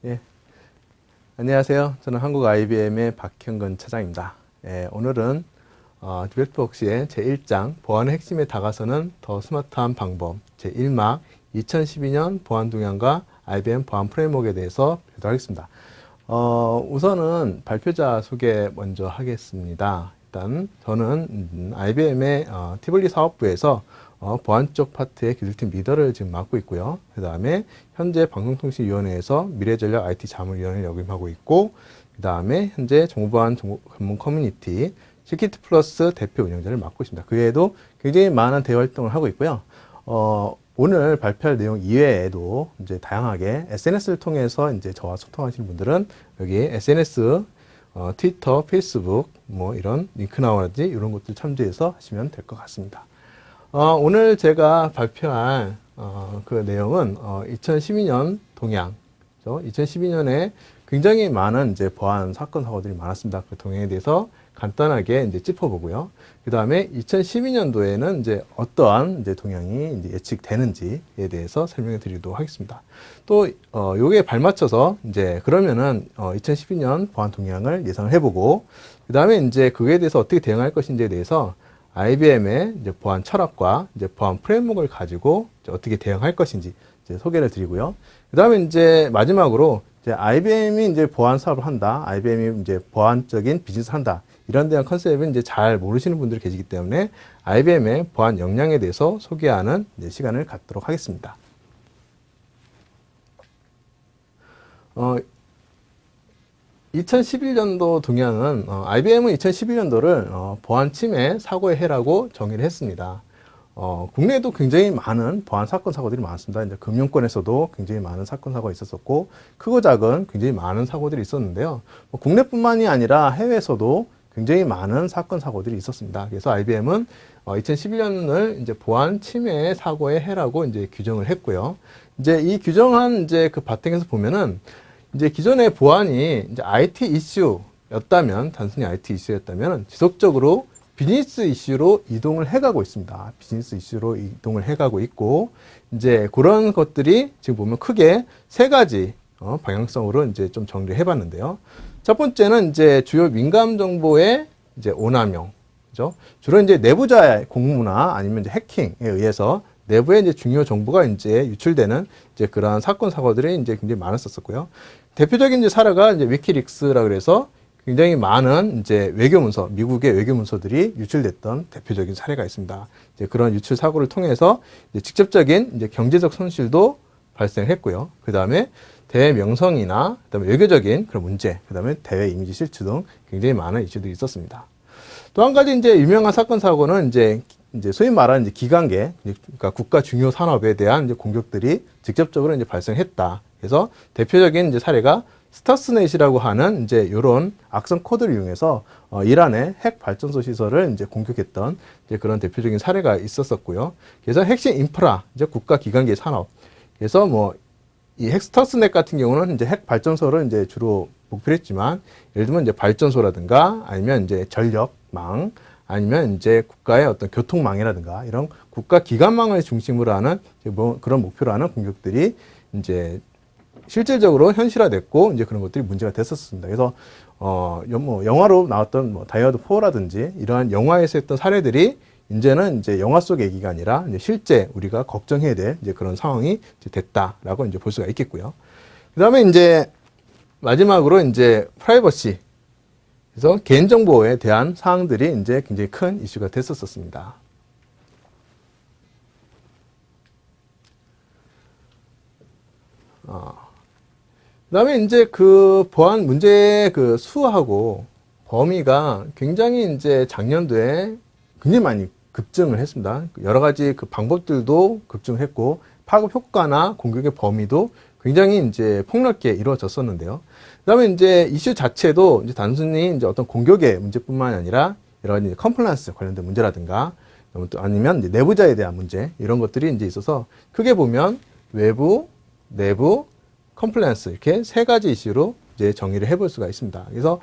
예, 안녕하세요. 저는 한국 IBM의 박형근 차장입니다. 오늘은 디벨트웍스의 제1장 보안의 핵심에 다가서는 더 스마트한 방법 제1막 2012년 보안 동향과 IBM 보안 프레임워크에 대해서 배우도록 하겠습니다. 우선은 발표자 소개 먼저 하겠습니다. 일단 저는 IBM의 티블리 사업부에서 보안 쪽 파트의 기술팀 리더를 지금 맡고 있고요. 그 다음에 현재 방송통신위원회에서 미래전략 IT 자문위원회를 역임하고 있고, 그 다음에 현재 정보보안 전문 커뮤니티 시큐리티 플러스 대표 운영자를 맡고 있습니다. 그 외에도 굉장히 많은 대외 활동을 하고 있고요. 오늘 발표할 내용 이외에도 이제 다양하게 SNS를 통해서 이제 저와 소통하시는 분들은 여기 SNS, 트위터, 페이스북, 뭐 이런 링크나오라든지 이런 것들 참조해서 하시면 될 것 같습니다. 오늘 제가 발표할 그 내용은 2012년 동향, 2012년에 굉장히 많은 이제 보안 사건 사고들이 많았습니다. 그 동향에 대해서 간단하게 이제 짚어보고요. 그 다음에 2012년도에는 이제 어떠한 이제 동향이 이제 예측되는지에 대해서 설명해 드리도록 하겠습니다. 또 요게 발맞춰서 이제 그러면은 2012년 보안 동향을 예상을 해보고, 그 다음에 이제 그거에 대해서 어떻게 대응할 것인지에 대해서 IBM의 이제 보안 철학과 이제 보안 프레임워크를 가지고 이제 어떻게 대응할 것인지 이제 소개를 드리고요. 그 다음에 이제 마지막으로 이제 IBM이 이제 보안 사업을 한다, IBM이 이제 보안적인 비즈니스를 한다, 이런 대한 컨셉은 이제 잘 모르시는 분들이 계시기 때문에 IBM의 보안 역량에 대해서 소개하는 이제 시간을 갖도록 하겠습니다. 2011년도 동향은 IBM은 2011년도를 보안 침해 사고의 해라고 정의를 했습니다. 국내에도 굉장히 많은 보안 사건 사고들이 많았습니다. 이제 금융권에서도 굉장히 많은 사건 사고가 있었었고, 크고 작은 굉장히 많은 사고들이 있었는데요. 국내뿐만이 아니라 해외에서도 굉장히 많은 사건 사고들이 있었습니다. 그래서 IBM은 2011년을 이제 보안 침해 사고의 해라고 이제 규정을 했고요. 이제 이 규정한 이제 그 바탕에서 보면은 이제 기존의 보안이 이제 IT 이슈였다면, 단순히 IT 이슈였다면 지속적으로 비즈니스 이슈로 이동을 해가고 있습니다. 비즈니스 이슈로 이동을 해가고 있고, 이제 그런 것들이 지금 보면 크게 세 가지 방향성으로 이제 좀 정리를 해봤는데요. 첫 번째는 이제 주요 민감 정보의 이제 오남용, 그죠? 주로 이제 내부자의 공무나 아니면 이제 해킹에 의해서 내부의 이제 중요 정보가 이제 유출되는 이제 그러한 사건 사고들이 이제 굉장히 많았었고요. 대표적인 이제 사례가 이제 위키릭스라 그래서 굉장히 많은 이제 외교 문서, 미국의 외교 문서들이 유출됐던 대표적인 사례가 있습니다. 이제 그런 유출 사고를 통해서 이제 직접적인 이제 경제적 손실도 발생했고요. 그 다음에 대외 명성이나 그다음에 외교적인 그런 문제, 그 다음에 대외 이미지 실추 등 굉장히 많은 이슈들이 있었습니다. 또 한 가지 이제 유명한 사건 사고는 이제 소위 말하는 이제 기관계, 그러니까 국가 중요 산업에 대한 이제 공격들이 직접적으로 이제 발생했다. 그래서 대표적인 이제 사례가 스타스넷이라고 하는 이제 이런 악성 코드를 이용해서 이란의 핵 발전소 시설을 이제 공격했던 이제 그런 대표적인 사례가 있었었고요. 그래서 핵심 인프라, 이제 국가 기관계 산업. 그래서 뭐 이 스타스넷 같은 경우는 이제 핵 발전소를 이제 주로 목표로 했지만, 예를 들면 이제 발전소라든가 아니면 이제 전력망, 아니면 이제 국가의 어떤 교통망이라든가 이런 국가 기관망을 중심으로 하는 뭐 그런 목표로 하는 공격들이 이제 실질적으로 현실화됐고, 이제 그런 것들이 문제가 됐었습니다. 그래서 뭐 영화로 나왔던 뭐 다이어드 4라든지 이러한 영화에서 했던 사례들이 이제는 이제 영화 속 얘기가 아니라 이제 실제 우리가 걱정해야 될 이제 그런 상황이 이제 됐다라고 이제 볼 수가 있겠고요. 그다음에 이제 마지막으로 이제 프라이버시, 그래서 개인정보에 대한 사항들이 이제 굉장히 큰 이슈가 됐었습니다. 그 다음에 이제 그 보안 문제의 그 수하고 범위가 굉장히 이제 작년도에 굉장히 많이 급증을 했습니다. 여러 가지 그 방법들도 급증했고, 파급 효과나 공격의 범위도 굉장히 이제 폭넓게 이루어졌었는데요. 그 다음에 이제 이슈 자체도 이제 단순히 이제 어떤 공격의 문제뿐만 아니라 여러 가지 컴플라이언스 관련된 문제라든가 또 아니면 이제 내부자에 대한 문제, 이런 것들이 이제 있어서 크게 보면 외부, 내부, 컴플라이언스 이렇게 세 가지 이슈로 이제 정의를 해볼 수가 있습니다. 그래서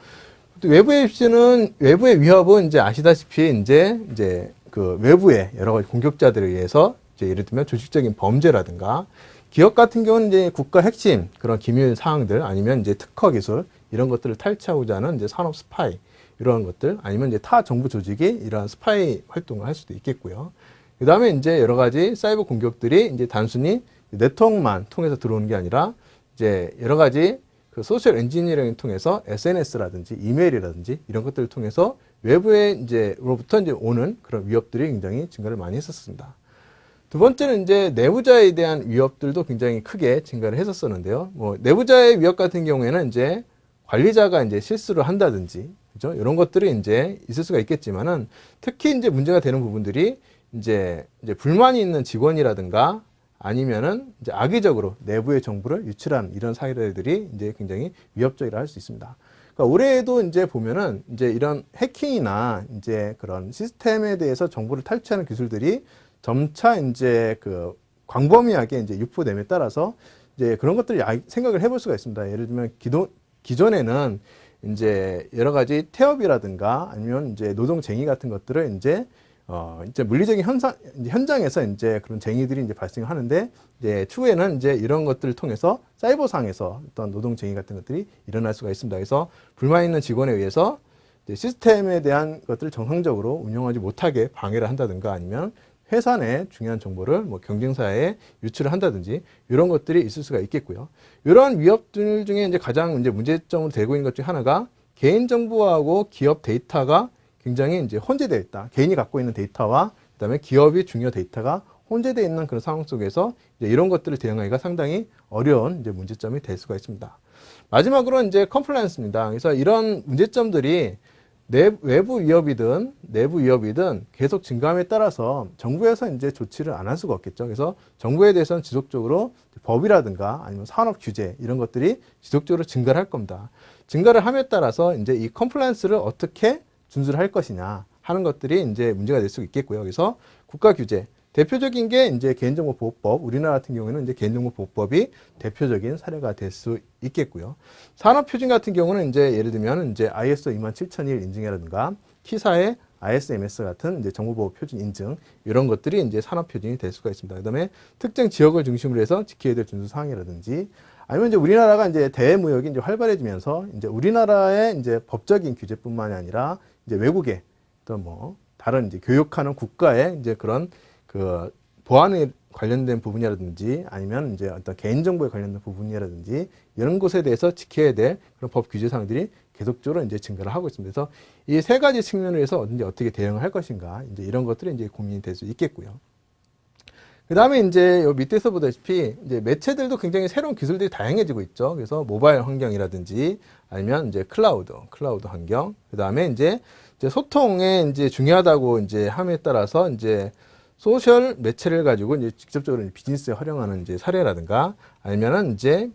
외부의 이슈는, 외부의 위협은 이제 아시다시피 이제 그 외부의 여러 가지 공격자들에 의해서 이제 예를 들면 조직적인 범죄라든가 기업 같은 경우는 이제 국가 핵심 그런 기밀 사항들 아니면 이제 특허 기술 이런 것들을 탈취하고자 하는 이제 산업 스파이 이런 것들 아니면 이제 타 정부 조직이 이러한 스파이 활동을 할 수도 있겠고요. 그 다음에 이제 여러 가지 사이버 공격들이 이제 단순히 네트워크만 통해서 들어오는 게 아니라 이제 여러 가지 그 소셜 엔지니어링을 통해서 SNS라든지 이메일이라든지 이런 것들을 통해서 외부에 이제로부터 이제 오는 그런 위협들이 굉장히 증가를 많이 했었습니다. 두 번째는 이제 내부자에 대한 위협들도 굉장히 크게 증가를 했었었는데요. 뭐 내부자의 위협 같은 경우에는 이제 관리자가 이제 실수를 한다든지, 그죠? 이런 것들이 이제 있을 수가 있겠지만은 특히 이제 문제가 되는 부분들이 이제 불만이 있는 직원이라든가 아니면은 이제 악의적으로 내부의 정보를 유출한 이런 사례들이 이제 굉장히 위협적이라 할 수 있습니다. 그러니까 올해에도 이제 보면은 이제 이런 해킹이나 이제 그런 시스템에 대해서 정보를 탈취하는 기술들이 점차 이제 그 광범위하게 이제 유포됨에 따라서 이제 그런 것들을 생각을 해볼 수가 있습니다. 예를 들면 기존에는 이제 여러 가지 태업이라든가 아니면 이제 노동쟁의 같은 것들을 이제 물리적인 현장에서 이제 그런 쟁의들이 이제 발생하는데, 이제 추후에는 이제 이런 것들을 통해서 사이버상에서 어떤 노동쟁의 같은 것들이 일어날 수가 있습니다. 그래서 불만 있는 직원에 의해서 이제 시스템에 대한 것들을 정상적으로 운영하지 못하게 방해를 한다든가 아니면 회사 내 중요한 정보를 뭐 경쟁사에 유출을 한다든지 이런 것들이 있을 수가 있겠고요. 이러한 위협들 중에 이제 가장 이제 문제점으로 되고 있는 것 중 하나가 개인정보하고 기업 데이터가 굉장히 이제 혼재되어 있다. 개인이 갖고 있는 데이터와 그다음에 기업이 중요 데이터가 혼재되어 있는 그런 상황 속에서 이제 이런 것들을 대응하기가 상당히 어려운 이제 문제점이 될 수가 있습니다. 마지막으로 이제 컴플라이언스입니다. 그래서 이런 문제점들이 외부 위협이든 내부 위협이든 계속 증가함에 따라서 정부에서 이제 조치를 안 할 수가 없겠죠. 그래서 정부에 대해서는 지속적으로 법이라든가 아니면 산업 규제 이런 것들이 지속적으로 증가를 할 겁니다. 증가를 함에 따라서 이제 이 컴플라이언스를 어떻게 준수를 할 것이냐 하는 것들이 이제 문제가 될 수 있겠고요. 그래서 국가 규제 대표적인 게 이제 개인정보보호법, 우리나라 같은 경우에는 이제 개인정보보호법이 대표적인 사례가 될 수 있겠고요. 산업표준 같은 경우는 이제 예를 들면 이제 ISO 27001 인증이라든가 키사의 ISMS 같은 이제 정보보호 표준 인증 이런 것들이 이제 산업표준이 될 수가 있습니다. 그다음에 특정 지역을 중심으로 해서 지켜야 될 준수 사항이라든지 아니면 이제 우리나라가 이제 대무역이 이제 활발해지면서 이제 우리나라의 이제 법적인 규제뿐만이 아니라 이제 외국의 또 뭐 다른 이제 교육하는 국가의 이제 그런 그 보안에 관련된 부분이라든지 아니면 이제 어떤 개인정보에 관련된 부분이라든지 이런 것에 대해서 지켜야 될 그런 법 규제 사항들이 계속적으로 이제 증가를 하고 있습니다. 그래서 이 세 가지 측면에서 어떻게 대응을 할 것인가 이제 이런 것들이 이제 고민이 될 수 있겠고요. 그 다음에 이제 요 밑에서 보다시피 이제 매체들도 굉장히 새로운 기술들이 다양해지고 있죠. 그래서 모바일 환경이라든지 아니면 이제 클라우드 환경. 그 다음에 이제 소통에 이제 중요하다고 이제 함에 따라서 이제 소셜 매체를 가지고 이제 직접적으로 비즈니스에 활용하는 이제 사례라든가 아니면은 이제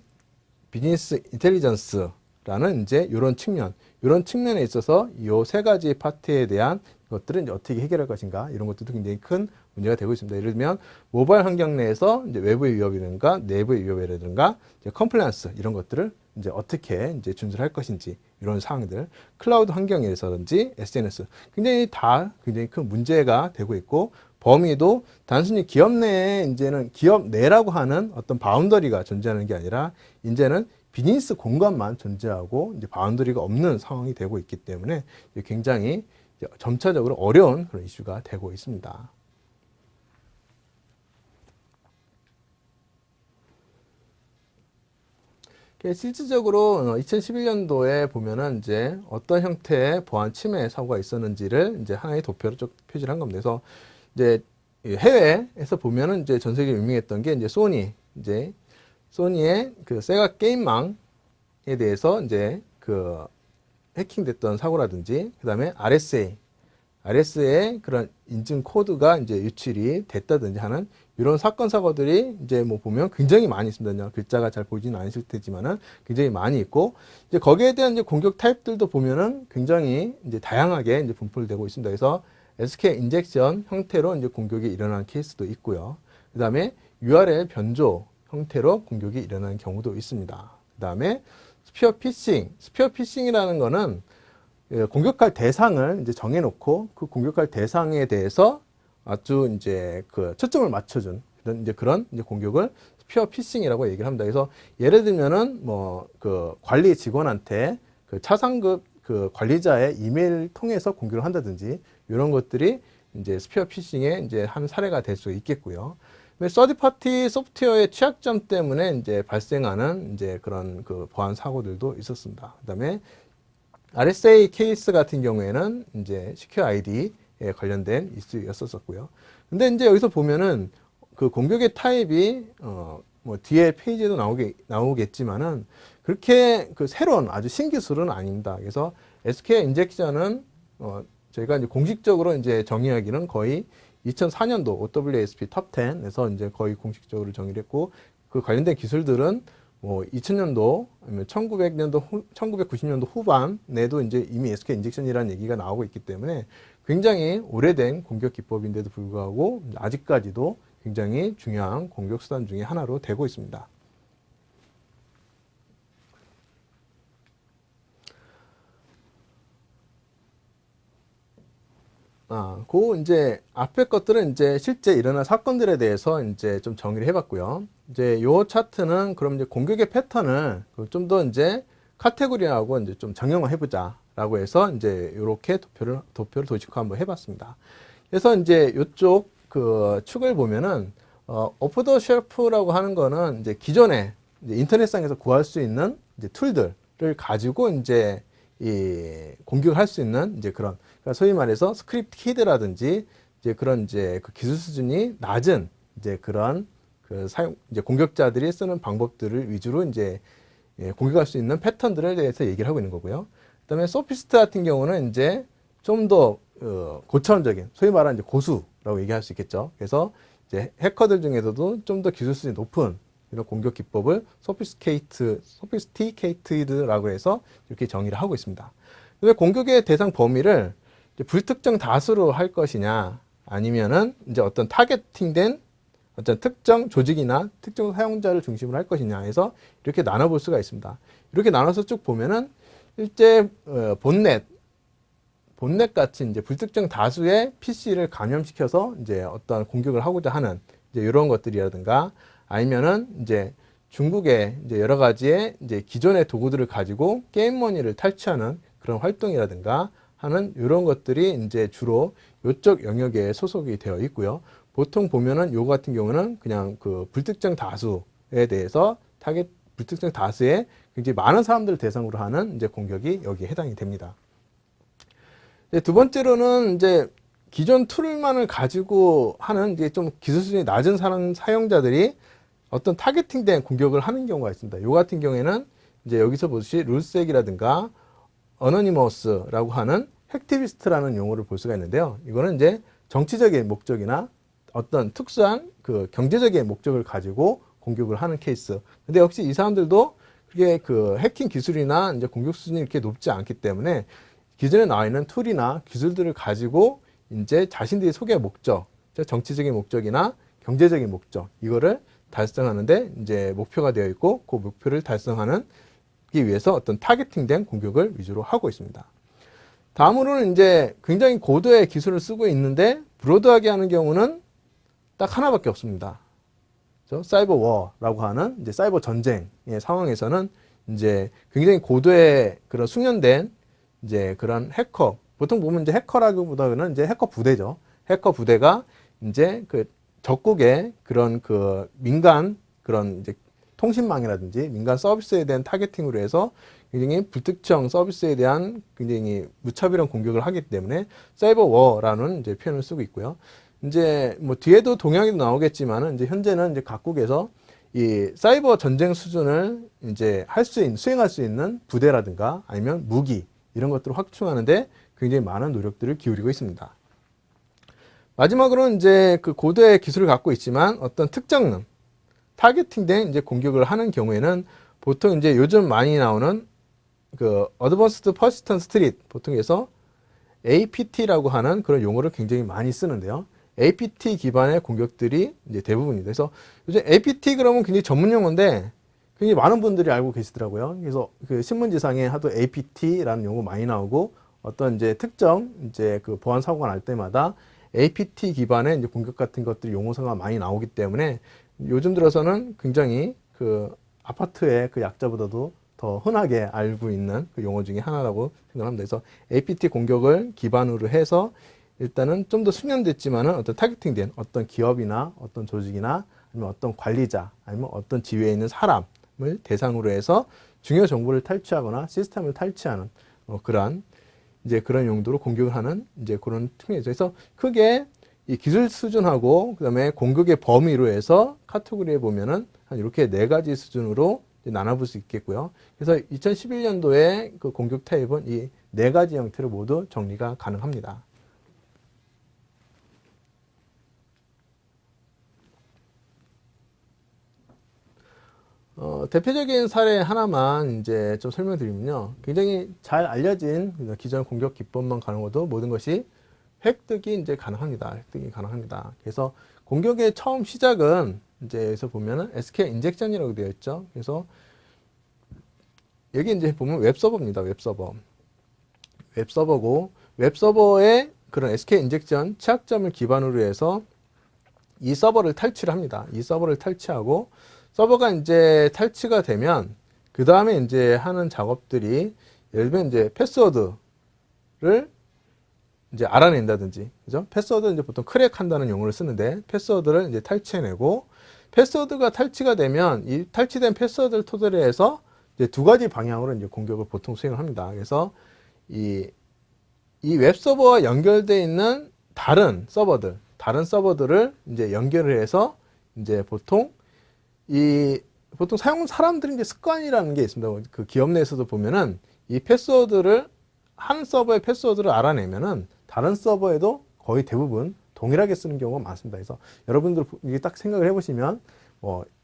비즈니스 인텔리전스라는 이제 이런 측면에 있어서 이 세 가지 파트에 대한 것들은 이제 어떻게 해결할 것인가 이런 것들도 굉장히 큰 문제가 되고 있습니다. 예를 들면 모바일 환경 내에서 이제 외부의 위협이라든가 내부의 위협이라든가 이제 컴플라이언스 이런 것들을 이제 어떻게 이제 준수를 할 것인지 이런 사항들, 클라우드 환경에서든지 SNS 굉장히 큰 문제가 되고 있고 범위도 단순히 기업 내에 이제는 기업 내라고 하는 어떤 바운더리가 존재하는 게 아니라 이제는 비즈니스 공간만 존재하고 이제 바운더리가 없는 상황이 되고 있기 때문에 굉장히 점차적으로 어려운 그런 이슈가 되고 있습니다. 실질적으로 2011년도에 보면은 이제 어떤 형태의 보안 침해 사고가 있었는지를 이제 하나의 도표로 쭉 표시를 한 겁니다. 그래서 이제 해외에서 보면은 이제 전 세계에 유명했던 게 이제 소니의 그 세가 게임망에 대해서 이제 그 해킹됐던 사고라든지 그다음에 RS의 그런 인증 코드가 이제 유출이 됐다든지 하는 이런 사건 사고들이 이제 뭐 보면 굉장히 많이 있습니다. 글자가 잘 보이지는 않으실 테지만은 굉장히 많이 있고 이제 거기에 대한 이제 공격 타입들도 보면은 굉장히 이제 다양하게 이제 분포되고 있습니다. 그래서 SK 인젝션 형태로 이제 공격이 일어나는 케이스도 있고요. 그 다음에 URL 변조 형태로 공격이 일어나는 경우도 있습니다. 그 다음에 스피어 피싱이라는 거는 공격할 대상을 이제 정해놓고 그 공격할 대상에 대해서 아주 이제 그 초점을 맞춰준 이제 그런 이제 공격을 스피어 피싱이라고 얘기를 합니다. 그래서 예를 들면은 뭐 그 관리 직원한테 그 차상급 그 관리자의 이메일 통해서 공격을 한다든지 이런 것들이 이제 스피어 피싱의 이제 한 사례가 될 수 있겠고요. 서드 파티 소프트웨어의 취약점 때문에 이제 발생하는 이제 그런 그 보안 사고들도 있었습니다. 그다음에 RSA 케이스 같은 경우에는 이제 시큐어 아이디에 관련된 이슈였었고요. 근데 이제 여기서 보면은 그 공격의 타입이 뭐 뒤에 페이지에도 나오겠지만은 그렇게 그 새로운 아주 신기술은 아닙니다. 그래서 SQL 인젝션은 저희가 이제 공식적으로 이제 정의하기는 거의 2004년도 OWASP 톱 10에서 이제 거의 공식적으로 정의를 했고, 그 관련된 기술들은 뭐 2000년도 아니면 1990년도 후반에도 이제 이미 SQL 인젝션이라는 얘기가 나오고 있기 때문에 굉장히 오래된 공격 기법인데도 불구하고 아직까지도 굉장히 중요한 공격 수단 중에 하나로 되고 있습니다. 그 이제 앞에 것들은 이제 실제 일어난 사건들에 대해서 이제 좀 정리를 해봤고요. 이제 요 차트는 그럼 이제 공격의 패턴을 좀 더 이제 카테고리하고 이제 좀 정형화 해보자라고 해서 이제 이렇게 도표를 도식화 한번 해봤습니다. 그래서 이제 이쪽 그 축을 보면은 오프 더 쉘프라고 하는 거는 이제 기존에 이제 인터넷상에서 구할 수 있는 이제 툴들을 가지고 이제 이 공격을 할 수 있는 이제 그런, 그러니까 소위 말해서 스크립트 키드라든지 이제 그런 이제 그 기술 수준이 낮은 이제 그런 그 이제 공격자들이 쓰는 방법들을 위주로 이제 공격할 수 있는 패턴들에 대해서 얘기를 하고 있는 거고요. 그다음에 소피스트 같은 경우는 이제 좀 더 고차원적인, 소위 말하는 이제 고수라고 얘기할 수 있겠죠. 그래서 이제 해커들 중에서도 좀 더 기술 수준이 높은 이런 공격 기법을 소피스티케이트드라고 해서 이렇게 정의를 하고 있습니다. 왜 공격의 대상 범위를 이제 불특정 다수로 할 것이냐, 아니면은 이제 어떤 타겟팅된 어떤 특정 조직이나 특정 사용자를 중심으로 할 것이냐 해서 이렇게 나눠볼 수가 있습니다. 이렇게 나눠서 쭉 보면은 실제 본넷 같이 이제 불특정 다수의 PC를 감염시켜서 이제 어떤 공격을 하고자 하는 이제 이런 것들이라든가, 아니면은 이제 중국의 이제 여러 가지의 이제 기존의 도구들을 가지고 게임머니를 탈취하는 그런 활동이라든가 하는 이런 것들이 이제 주로 이쪽 영역에 소속이 되어 있고요. 보통 보면은 요 같은 경우는 그냥 그 불특정 다수에 대해서 불특정 다수의 굉장히 많은 사람들을 대상으로 하는 이제 공격이 여기에 해당이 됩니다. 두 번째로는 이제 기존 툴만을 가지고 하는 이제 좀 기술 수준이 낮은 사용자들이 어떤 타겟팅된 공격을 하는 경우가 있습니다. 요 같은 경우에는 이제 여기서 보듯이 룰색이라든가 어너니머스라고 하는 핵티비스트라는 용어를 볼 수가 있는데요. 이거는 이제 정치적인 목적이나 어떤 특수한 그 경제적인 목적을 가지고 공격을 하는 케이스. 근데 역시 이 사람들도 그게 그 해킹 기술이나 이제 공격 수준이 이렇게 높지 않기 때문에 기존에 나와 있는 툴이나 기술들을 가지고 이제 자신들이 소개의 목적, 정치적인 목적이나 경제적인 목적, 이거를 달성하는데 이제 목표가 되어 있고, 그 목표를 달성하기 위해서 어떤 타겟팅된 공격을 위주로 하고 있습니다. 다음으로는 이제 굉장히 고도의 기술을 쓰고 있는데 브로드하게 하는 경우는 딱 하나밖에 없습니다. 사이버 워라고 하는 이제 사이버 전쟁의 상황에서는 이제 굉장히 고도의 그런 숙련된 이제 그런 해커, 보통 보면 이제 해커라기보다는 이제 해커 부대죠. 해커 부대가 이제 그 적국의 그런 그 민간 그런 이제 통신망이라든지 민간 서비스에 대한 타겟팅으로 해서 굉장히 불특정 서비스에 대한 굉장히 무차별한 공격을 하기 때문에 사이버 워라는 이제 표현을 쓰고 있고요. 이제 뭐 뒤에도 동향에도 나오겠지만은 이제 현재는 이제 각국에서 이 사이버 전쟁 수준을 이제 수행할 수 있는 부대라든가 아니면 무기 이런 것들을 확충하는데 굉장히 많은 노력들을 기울이고 있습니다. 마지막으로는 이제 그 고도의 기술을 갖고 있지만 어떤 특정 타겟팅된 이제 공격을 하는 경우에는 보통 이제 요즘 많이 나오는 그 Advanced Persistent Threat, 보통에서 APT라고 하는 그런 용어를 굉장히 많이 쓰는데요. APT 기반의 공격들이 이제 대부분입니다. 그래서 요즘 APT 그러면 굉장히 전문 용어인데 굉장히 많은 분들이 알고 계시더라고요. 그래서 그 신문지상에 하도 APT라는 용어 많이 나오고 어떤 이제 특정 이제 그 보안 사고가 날 때마다 APT 기반의 이제 공격 같은 것들이 용어서가 많이 나오기 때문에 요즘 들어서는 굉장히 그 아파트의 그 약자보다도 더 흔하게 알고 있는 그 용어 중에 하나라고 생각합니다. 그래서 APT 공격을 기반으로 해서 일단은 좀 더 숙련됐지만은 어떤 타겟팅된 어떤 기업이나 어떤 조직이나 아니면 어떤 관리자 아니면 어떤 지위에 있는 사람을 대상으로 해서 중요 정보를 탈취하거나 시스템을 탈취하는 그러한 이제 그런 용도로 공격을 하는 이제 그런 특징이죠. 그래서 크게 이 기술 수준하고 그다음에 공격의 범위로 해서 카테고리에 보면은 한 이렇게 네 가지 수준으로 나눠볼 수 있겠고요. 그래서 2011년도에 그 공격 타입은 이 네 가지 형태로 모두 정리가 가능합니다. 대표적인 사례 하나만 이제 좀 설명드리면요. 굉장히 잘 알려진 기존 공격 기법만 가능해도 모든 것이 획득이 이제 가능합니다. 획득이 가능합니다. 그래서 공격의 처음 시작은 이제 여기서 보면은 SQL 인젝션이라고 되어 있죠. 그래서 여기 이제 보면 웹서버입니다. 웹서버. 웹서버고 웹서버의 그런 SQL 인젝션 취약점을 기반으로 해서 이 서버를 탈취를 합니다. 이 서버를 탈취하고 서버가 이제 탈취가 되면 그 다음에 이제 하는 작업들이 예를 들면 이제 패스워드를 이제 알아낸다든지, 그죠? 패스워드 이제 보통 크랙한다는 용어를 쓰는데 패스워드를 이제 탈취해내고 패스워드가 탈취가 되면 이 탈취된 패스워드를 토대로 해서 이제 두 가지 방향으로 이제 공격을 보통 수행을 합니다. 그래서 이 웹서버와 연결되어 있는 다른 서버들을 이제 연결을 해서 이제 보통 사용 사람들이 이제 습관이라는 게 있습니다. 그 기업 내에서도 보면은 이 패스워드를 한 서버의 패스워드를 알아내면은 다른 서버에도 거의 대부분 동일하게 쓰는 경우가 많습니다. 그래서 여러분들 이게 딱 생각을 해보시면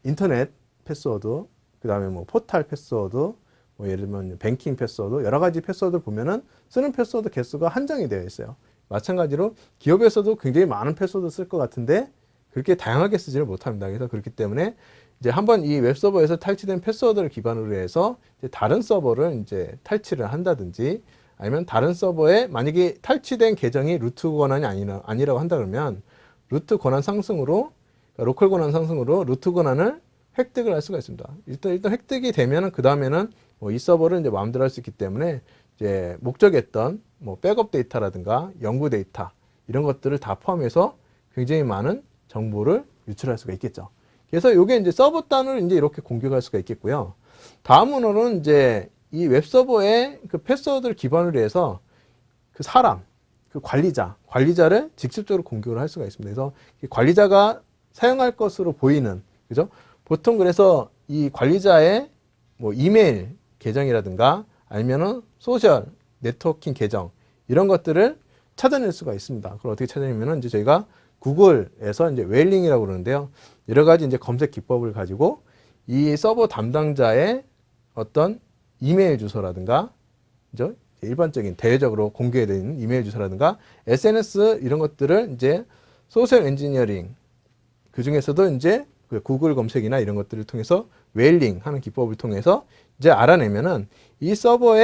인터넷 패스워드, 그 다음에 포탈 패스워드, 예를 들면 뱅킹 패스워드, 여러 가지 패스워드를 보면은 쓰는 패스워드 개수가 한정이 되어 있어요. 마찬가지로 기업에서도 굉장히 많은 패스워드 쓸 것 같은데 그렇게 다양하게 쓰지를 못합니다. 그래서 그렇기 때문에 이제 한번 이 웹서버에서 탈취된 패스워드를 기반으로 해서 이제 다른 서버를 이제 탈취를 한다든지 아니면 다른 서버에 만약에 탈취된 계정이 루트 권한이 아니라고 한다 그러면 루트 권한 상승으로 그러니까 로컬 권한 상승으로 루트 권한을 획득을 할 수가 있습니다. 일단 획득이 되면은 그 다음에는 이 서버를 이제 마음대로 할 수 있기 때문에 이제 목적했던 백업 데이터라든가 연구 데이터 이런 것들을 다 포함해서 굉장히 많은 정보를 유출할 수가 있겠죠. 그래서 이게 이제 서버 단을 이제 이렇게 공격할 수가 있겠고요. 다음으로는 이제 이 웹서버의 그 패스워드를 기반으로 해서 그 사람, 그 관리자를 직접적으로 공격을 할 수가 있습니다. 그래서 관리자가 사용할 것으로 보이는, 그죠? 보통 그래서 이 관리자의 이메일 계정이라든가 아니면은 소셜 네트워킹 계정 이런 것들을 찾아낼 수가 있습니다. 그걸 어떻게 찾아내면은 이제 저희가 구글에서 이제 웨일링이라고 그러는데요. 여러 가지 이제 검색 기법을 가지고 이 서버 담당자의 어떤 이메일 주소라든가, 그죠? 일반적인 대외적으로 공개되어 있는 이메일 주소라든가 SNS 이런 것들을 이제 소셜 엔지니어링 그 중에서도 이제 그 구글 검색이나 이런 것들을 통해서 웨일링 하는 기법을 통해서 이제 알아내면은 이 서버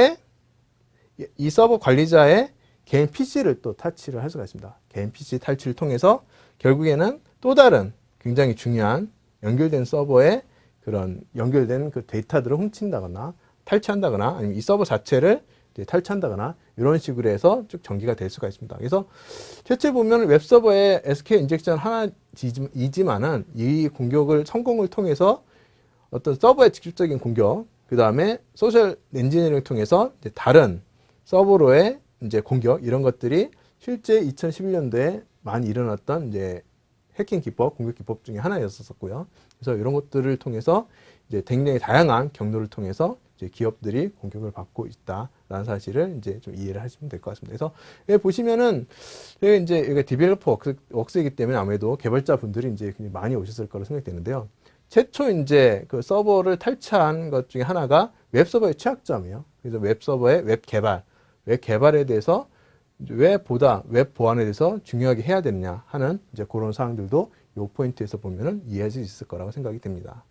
관리자의 개인 PC를 또 탈취를 할 수가 있습니다. 개인 PC 탈취를 통해서 결국에는 또 다른 굉장히 중요한 연결된 서버에 그런 연결된 그 데이터들을 훔친다거나 탈취한다거나 아니면 이 서버 자체를 이제 탈취한다거나 이런 식으로 해서 쭉 전개가 될 수가 있습니다. 그래서 실제 보면 웹서버의 SQL 인젝션 하나이지만은 이 공격을 성공을 통해서 어떤 서버의 직접적인 공격, 그 다음에 소셜 엔지니어링을 통해서 이제 다른 서버로의 이제 공격 이런 것들이 실제 2011년도에 많이 일어났던 이제 해킹 기법, 공격 기법 중에 하나였었고요. 그래서 이런 것들을 통해서 이제 굉장히 다양한 경로를 통해서 이제 기업들이 공격을 받고 있다라는 사실을 이제 좀 이해를 하시면 될 것 같습니다. 그래서 여기 보시면은 여기 이제 여기 디벨로퍼 웍스이기 때문에 아무래도 개발자 분들이 이제 굉장히 많이 오셨을 거로 생각되는데요. 최초 이제 그 서버를 탈취한 것 중에 하나가 웹서버의 취약점이에요. 그래서 웹서버의 웹 개발에 대해서 왜 웹 보안에 대해서 중요하게 해야 되느냐 하는 이제 그런 사항들도 이 포인트에서 보면은 이해할 수 있을 거라고 생각이 됩니다.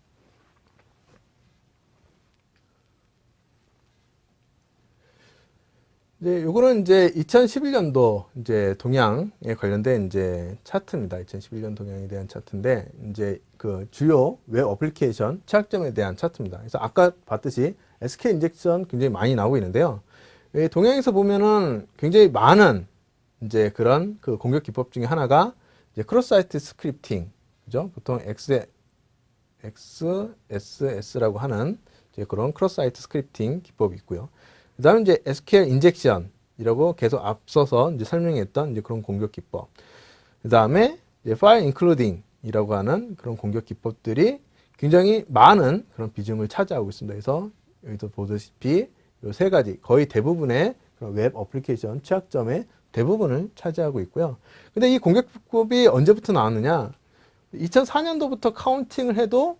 이제 요거는 이제 2011년도 이제 동향에 관련된 이제 차트입니다. 2011년 동향에 대한 차트인데 이제 그 주요 웹 어플리케이션 취약점에 대한 차트입니다. 그래서 아까 봤듯이 SQL 인젝션 굉장히 많이 나오고 있는데요. 이 동향에서 보면은 굉장히 많은 이제 그런 그 공격 기법 중에 하나가 이제 크로스 사이트 스크립팅, 그죠? 보통 XSS라고 하는 이제 그런 크로스 사이트 스크립팅 기법이 있고요. 그 다음에 이제 SQL 인젝션이라고 계속 앞서서 이제 설명했던 이제 그런 공격 기법. 그 다음에 이제 파일 인클루딩이라고 하는 그런 공격 기법들이 굉장히 많은 그런 비중을 차지하고 있습니다. 그래서 여기서 보다시피 이 세 가지 거의 대부분의 그런 웹 어플리케이션 취약점의 대부분을 차지하고 있고요. 근데 이 공격 기법이 언제부터 나왔느냐? 2004년도부터 카운팅을 해도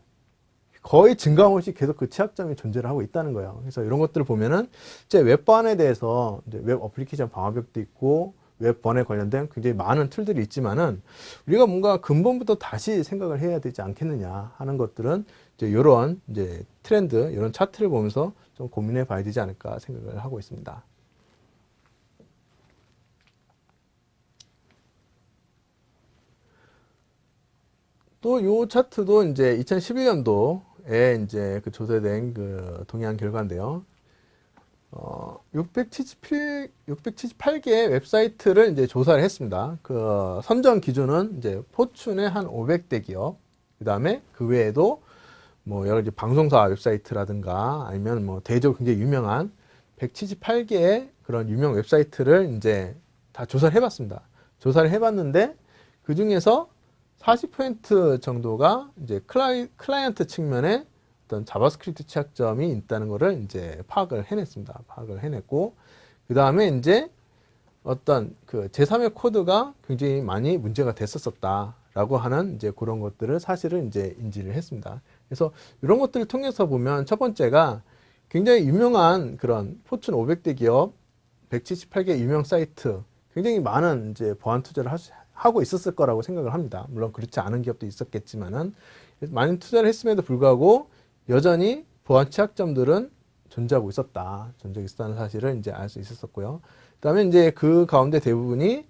거의 증가 없이 계속 그 취약점이 존재를 하고 있다는 거예요. 그래서 이런 것들을 보면은 이제 웹 보안에 대해서 이제 웹 어플리케이션 방화벽도 있고 웹 보안에 관련된 굉장히 많은 툴들이 있지만은 우리가 뭔가 근본부터 다시 생각을 해야 되지 않겠느냐 하는 것들은 이제 이런 이제 트렌드, 이런 차트를 보면서 좀 고민해 봐야 되지 않을까 생각을 하고 있습니다. 또 요 차트도 이제 2011년도에 이제 그 조사된 그 동향 결과인데요. 678개의 웹사이트를 이제 조사를 했습니다. 그 선정 기준은 이제 포춘의 한 500대 기업, 그 다음에 그 외에도 뭐 여러 가지 방송사 웹사이트라든가 아니면 뭐 대적으로 굉장히 유명한 178개의 그런 유명 웹사이트를 이제 다 조사를 해봤습니다. 조사를 해봤는데 그 중에서 40% 정도가 이제 클라이언트 측면에 어떤 자바스크립트 취약점이 있다는 것을 이제 파악을 해냈습니다. 파악을 해냈고, 그 다음에 이제 어떤 그 제3의 코드가 굉장히 많이 문제가 됐었다라고 하는 이제 그런 것들을 사실을 이제 인지를 했습니다. 그래서 이런 것들을 통해서 보면 첫 번째가 굉장히 유명한 그런 포춘 500대 기업 178개 유명 사이트 굉장히 많은 이제 보안 투자를 하고 있었을 거라고 생각을 합니다. 물론 그렇지 않은 기업도 있었겠지만은 많은 투자를 했음에도 불구하고 여전히 보안 취약점들은 존재하고 있었다. 존재하고 있었다는 사실을 이제 알 수 있었고요. 그다음에 이제 그 가운데 대부분이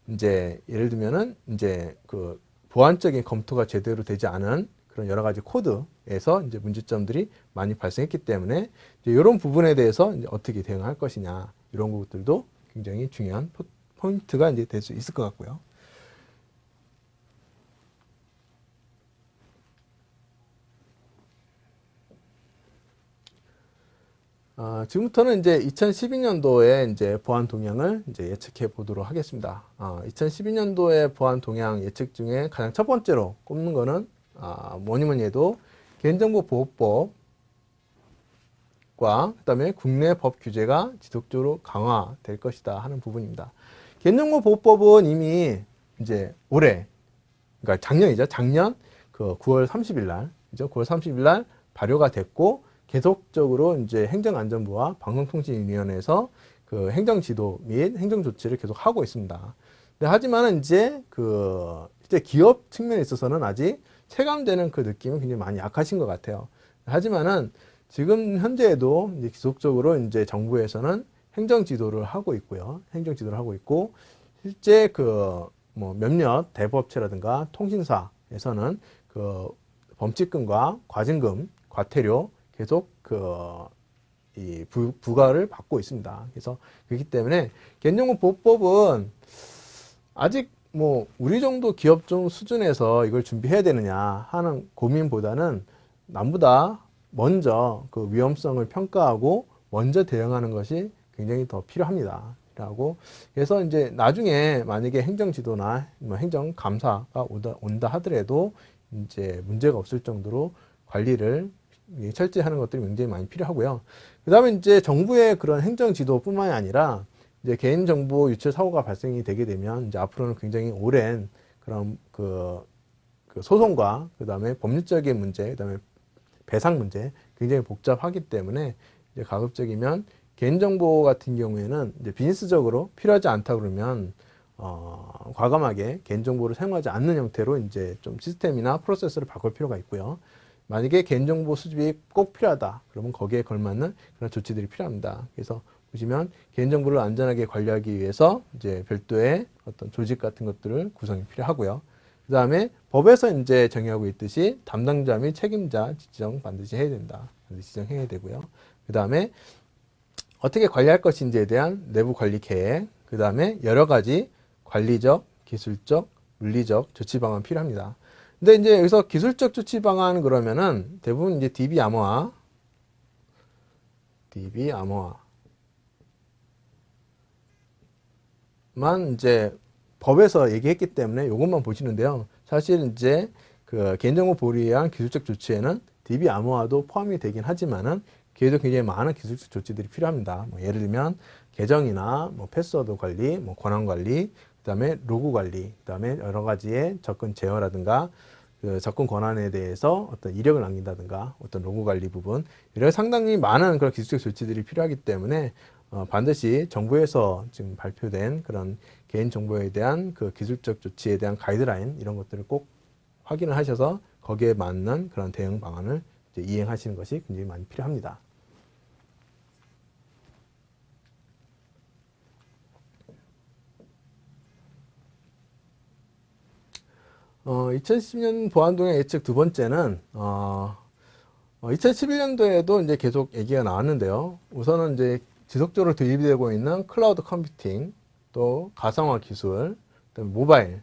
이제 예를 들면은 이제 그 보안적인 검토가 제대로 되지 않은 그런 여러 가지 코드에서 이제 문제점들이 많이 발생했기 때문에 이제 이런 부분에 대해서 이제 어떻게 대응할 것이냐 이런 것들도 굉장히 중요한 포인트가 이제 될 수 있을 것 같고요. 지금부터는 이제 2012년도에 이제 보안 동향을 이제 예측해 보도록 하겠습니다. 2012년도의 보안 동향 예측 중에 가장 첫 번째로 꼽는 거는 뭐니 뭐니 해도 개인정보보호법과 그다음에 국내 법 규제가 지속적으로 강화될 것이다 하는 부분입니다. 개인정보보호법은 이미 이제 올해, 그러니까 작년이죠. 작년 그 9월 30일 날, 그죠? 9월 30일 날 발효가 됐고 계속적으로 이제 행정안전부와 방송통신위원회에서 그 행정지도 및 행정조치를 계속 하고 있습니다. 하지만 이제 이제 기업 측면에 있어서는 아직 체감되는 그 느낌은 굉장히 많이 약하신 것 같아요. 하지만은 지금 현재에도 이제 지속적으로 이제 정부에서는 행정지도를 하고 있고요. 행정지도를 하고 있고 실제 뭐 몇몇 대부업체라든가 통신사에서는 그 범칙금과 과징금, 과태료 계속 이 부과를 받고 있습니다. 그래서 그렇기 때문에 개인정보보호법은 아직 뭐 우리 정도 기업 좀 수준에서 이걸 준비해야 되느냐 하는 고민보다는 남보다 먼저 그 위험성을 평가하고 먼저 대응하는 것이 굉장히 더 필요합니다. 라고 그래서 이제 나중에 만약에 행정지도나 뭐 행정감사가 온다 하더라도 이제 문제가 없을 정도로 관리를 철저히 하는 것들이 굉장히 많이 필요하고요. 그 다음에 이제 정부의 그런 행정지도뿐만이 아니라 이제 개인정보 유출 사고가 발생이 되게 되면 이제 앞으로는 굉장히 오랜 그런 그 소송과 그 다음에 법률적인 문제, 그 다음에 배상 문제 굉장히 복잡하기 때문에 이제 가급적이면 개인정보 같은 경우에는 이제 비즈니스적으로 필요하지 않다 그러면 과감하게 개인정보를 사용하지 않는 형태로 이제 좀 시스템이나 프로세스를 바꿀 필요가 있고요. 만약에 개인정보 수집이 꼭 필요하다 그러면 거기에 걸맞는 그런 조치들이 필요합니다. 그래서 보시면 개인정보를 안전하게 관리하기 위해서 이제 별도의 어떤 조직 같은 것들을 구성이 필요하고요. 그 다음에 법에서 이제 정의하고 있듯이 담당자 및 책임자 지정 반드시 해야 된다. 반드시 지정해야 되고요. 그 다음에 어떻게 관리할 것인지에 대한 내부 관리 계획, 그 다음에 여러 가지 관리적, 기술적, 물리적 조치 방안 필요합니다. 근데 이제 여기서 기술적 조치 방안 그러면은 대부분 이제 DB 암호화만 이제 법에서 얘기했기 때문에 이것만 보시는데요. 사실 이제 그 개인정보 보호를 위한 기술적 조치에는 DB 암호화도 포함이 되긴 하지만은 그에도 굉장히 많은 기술적 조치들이 필요합니다. 뭐 예를 들면 계정이나 뭐 패스워드 관리, 뭐 권한 관리, 그다음에 로그 관리, 그다음에 여러 가지의 접근 제어라든가 그 접근 권한에 대해서 어떤 이력을 남긴다든가 어떤 로그 관리 부분 이런 상당히 많은 그런 기술적 조치들이 필요하기 때문에 반드시 정부에서 지금 발표된 그런 개인정보에 대한 그 기술적 조치에 대한 가이드라인 이런 것들을 꼭 확인을 하셔서 거기에 맞는 그런 대응 방안을 이제 이행하시는 것이 굉장히 많이 필요합니다. 2010년 보안동향 예측 두 번째는 2011년도에도 이제 계속 얘기가 나왔는데요. 우선은 이제 지속적으로 도입되고 있는 클라우드 컴퓨팅, 또 가상화 기술, 그다음에 모바일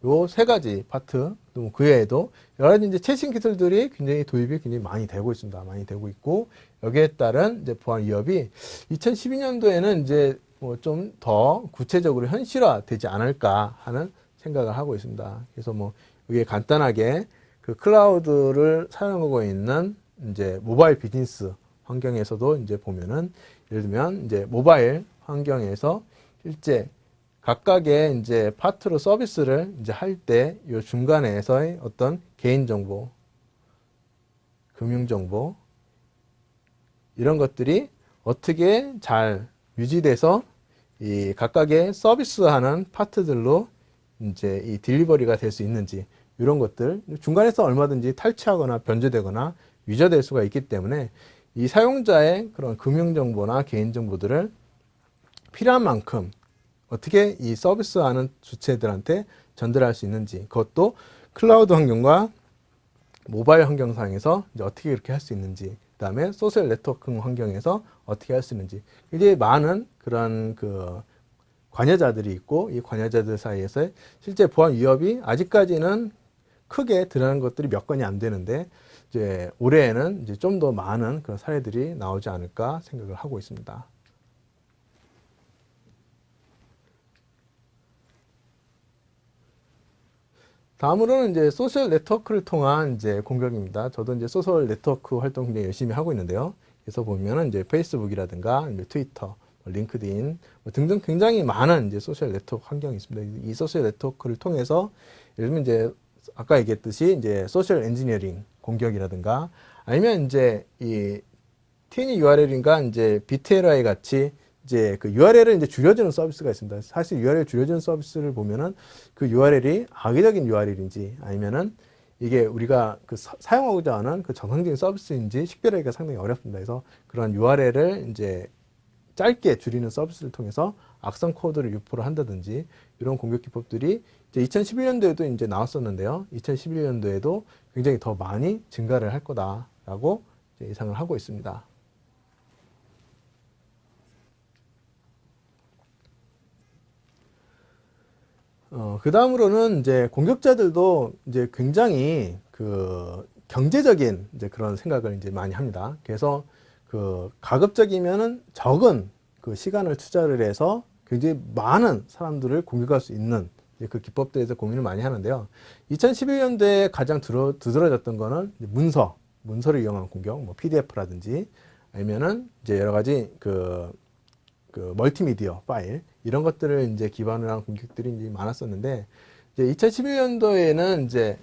요 세 가지 파트, 또 그 외에도 여러 가지 이제 최신 기술들이 굉장히 도입이 굉장히 많이 되고 있습니다. 많이 되고 있고 여기에 따른 이제 보안 위협이 2012년도에는 이제 뭐 좀 더 구체적으로 현실화되지 않을까 하는 생각을 하고 있습니다. 그래서 뭐 이게 간단하게 그 클라우드를 사용하고 있는 이제 모바일 비즈니스 환경에서도 이제 보면은 예를 들면 이제 모바일 환경에서 실제 각각의 이제 파트로 서비스를 이제 할 때 이 중간에서의 어떤 개인정보, 금융정보 이런 것들이 어떻게 잘 유지돼서 이 각각의 서비스하는 파트들로 이제 이 딜리버리가 될 수 있는지 이런 것들 중간에서 얼마든지 탈취하거나 변조되거나 유저될 수가 있기 때문에 이 사용자의 그런 금융정보나 개인정보들을 필요한 만큼 어떻게 이 서비스하는 주체들한테 전달할 수 있는지 그것도 클라우드 환경과 모바일 환경상에서 이제 어떻게 이렇게 할 수 있는지 그 다음에 소셜 네트워킹 환경에서 어떻게 할 수 있는지 굉장히 많은 그런 그 관여자들이 있고 이 관여자들 사이에서 실제 보안 위협이 아직까지는 크게 드러나는 것들이 몇 건이 안 되는데 이제 올해에는 이제 좀 더 많은 그런 사례들이 나오지 않을까 생각을 하고 있습니다. 다음으로는 이제 소셜 네트워크를 통한 이제 공격입니다. 저도 이제 소셜 네트워크 활동 굉장히 열심히 하고 있는데요. 그래서 보면은 이제 페이스북이라든가 트위터, 링크드인 등등 굉장히 많은 이제 소셜 네트워크 환경이 있습니다. 이 소셜 네트워크를 통해서 예를 들면 이제 아까 얘기했듯이 이제 소셜 엔지니어링 공격이라든가 아니면 이제 이 tinyurl인가 이제 BTLI 같이 이제 그 URL을 이제 줄여주는 서비스가 있습니다. 사실 URL 줄여주는 서비스를 보면은 그 URL이 악의적인 URL인지 아니면은 이게 우리가 그 사용하고자 하는 그 정상적인 서비스인지 식별하기가 상당히 어렵습니다. 그래서 그런 URL을 이제 짧게 줄이는 서비스를 통해서 악성 코드를 유포를 한다든지 이런 공격 기법들이 이제 2011년도에도 이제 나왔었는데요. 2011년도에도 굉장히 더 많이 증가를 할 거다라고 이제 예상을 하고 있습니다. 그 다음으로는 이제 공격자들도 이제 굉장히 그 경제적인 이제 그런 생각을 이제 많이 합니다. 그래서 그 가급적이면은 적은 그 시간을 투자를 해서 굉장히 많은 사람들을 공격할 수 있는 이제 그 기법들에 대해서 고민을 많이 하는데요. 2011년도에 가장 두드러졌던 거는 문서를 이용한 공격, 뭐 PDF라든지 아니면은 이제 여러 가지 그 멀티미디어 파일 이런 것들을 이제 기반으로 한 공격들이 이제 많았었는데 이제 2011년도에는 이제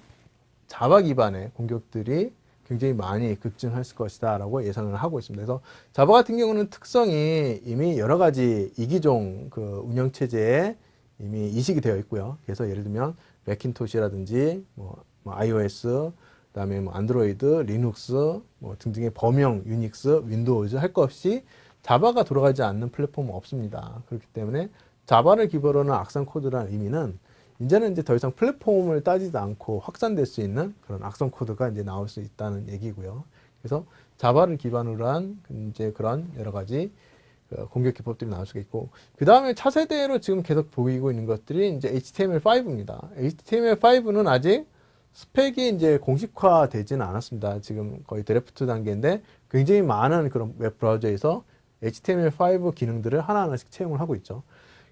자바 기반의 공격들이 굉장히 많이 급증할 것이다라고 예상을 하고 있습니다. 그래서 자바 같은 경우는 특성이 이미 여러 가지 이기종 그 운영 체제에 이미 이식이 되어 있고요. 그래서 예를 들면 매킨토시라든지 뭐 iOS 그다음에 뭐 안드로이드, 리눅스 뭐 등등의 범용 유닉스, 윈도우즈 할 것 없이 자바가 돌아가지 않는 플랫폼은 없습니다. 그렇기 때문에 자바를 기반으로 하는 악성 코드라는 의미는 이제는 이제 더 이상 플랫폼을 따지지 않고 확산될 수 있는 그런 악성 코드가 이제 나올 수 있다는 얘기고요. 그래서 자바를 기반으로 한 이제 그런 여러 가지 공격 기법들이 나올 수가 있고, 그 다음에 차세대로 지금 계속 보이고 있는 것들이 이제 HTML5입니다. HTML5는 아직 스펙이 이제 공식화되지는 않았습니다. 지금 거의 드래프트 단계인데 굉장히 많은 그런 웹 브라우저에서 HTML5 기능들을 하나하나씩 채용을 하고 있죠.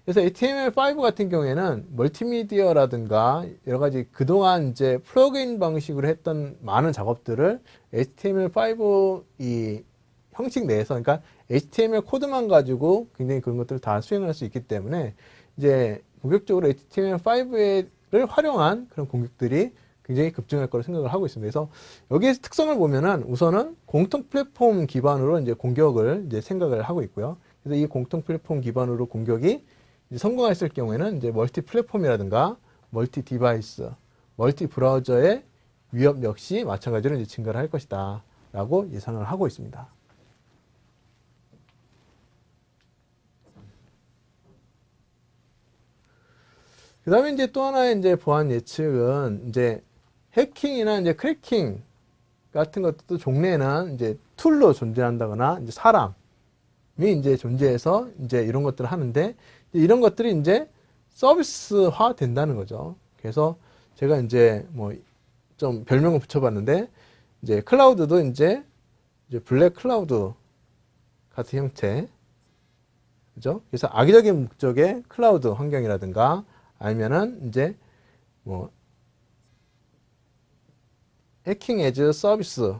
그래서 HTML5 같은 경우에는 멀티미디어라든가 여러 가지 그동안 이제 플러그인 방식으로 했던 많은 작업들을 HTML5 이 형식 내에서, 그러니까 HTML 코드만 가지고 굉장히 그런 것들을 다 수행할 수 있기 때문에 이제 본격적으로 HTML5를 활용한 그런 공격들이 굉장히 급증할 거로 생각을 하고 있습니다. 그래서 여기에서 특성을 보면은 우선은 공통 플랫폼 기반으로 이제 공격을 이제 생각을 하고 있고요. 그래서 이 공통 플랫폼 기반으로 공격이 이제 성공했을 경우에는 이제 멀티 플랫폼이라든가 멀티 디바이스, 멀티 브라우저의 위협 역시 마찬가지로 이제 증가를 할 것이다 라고 예상을 하고 있습니다. 그 다음에 이제 또 하나의 이제 보안 예측은 이제 해킹이나 이제 크래킹 같은 것도 종래에는 이제 툴로 존재한다거나 이제 사람이 이제 존재해서 이제 이런 것들을 하는데, 이런 것들이 이제 서비스화 된다는 거죠. 그래서 제가 이제 뭐 좀 별명을 붙여봤는데, 이제 클라우드도 이제 블랙 클라우드 같은 형태, 그죠? 그래서 악의적인 목적의 클라우드 환경이라든가 아니면은 이제 뭐 해킹 에즈 서비스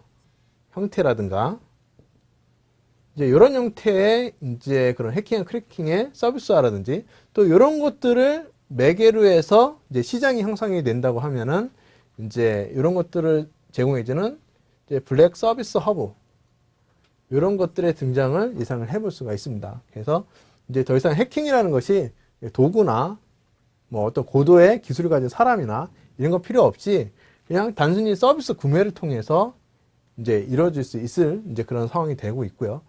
형태라든가 이제 이런 형태의 이제 그런 해킹, 크래킹의 서비스화라든지 또 이런 것들을 매개로 해서 이제 시장이 형성이 된다고 하면은 이제 이런 것들을 제공해주는 이제 블랙 서비스 허브, 이런 것들의 등장을 예상을 해볼 수가 있습니다. 그래서 이제 더 이상 해킹이라는 것이 도구나 뭐 어떤 고도의 기술을 가진 사람이나 이런 거 필요 없이 그냥 단순히 서비스 구매를 통해서 이제 이루어질 수 있을 이제 그런 상황이 되고 있고요.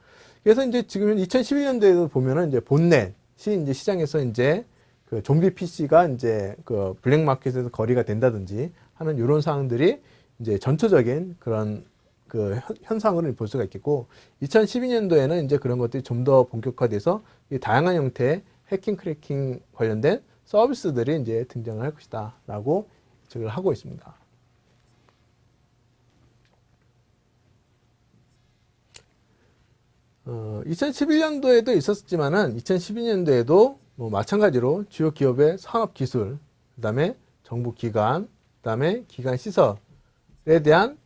그래서 이제 지금 2012년도에도 보면은 이제 본넷이 이제 시장에서 이제 그 좀비 PC가 이제 그 블랙마켓에서 거래가 된다든지 하는 이런 사항들이 이제 전초적인 그런 그 현상으로 볼 수가 있겠고, 2012년도에는 이제 그런 것들이 좀 더 본격화돼서 다양한 형태의 해킹, 크래킹 관련된 서비스들이 이제 등장을 할 것이다 라고 예측을 하고 있습니다. 2011년도에도 있었지만은 2012년도에도 뭐 마찬가지로 주요 기업의 산업 기술, 그 다음에 정부 기관, 그 다음에 기관 시설에 대한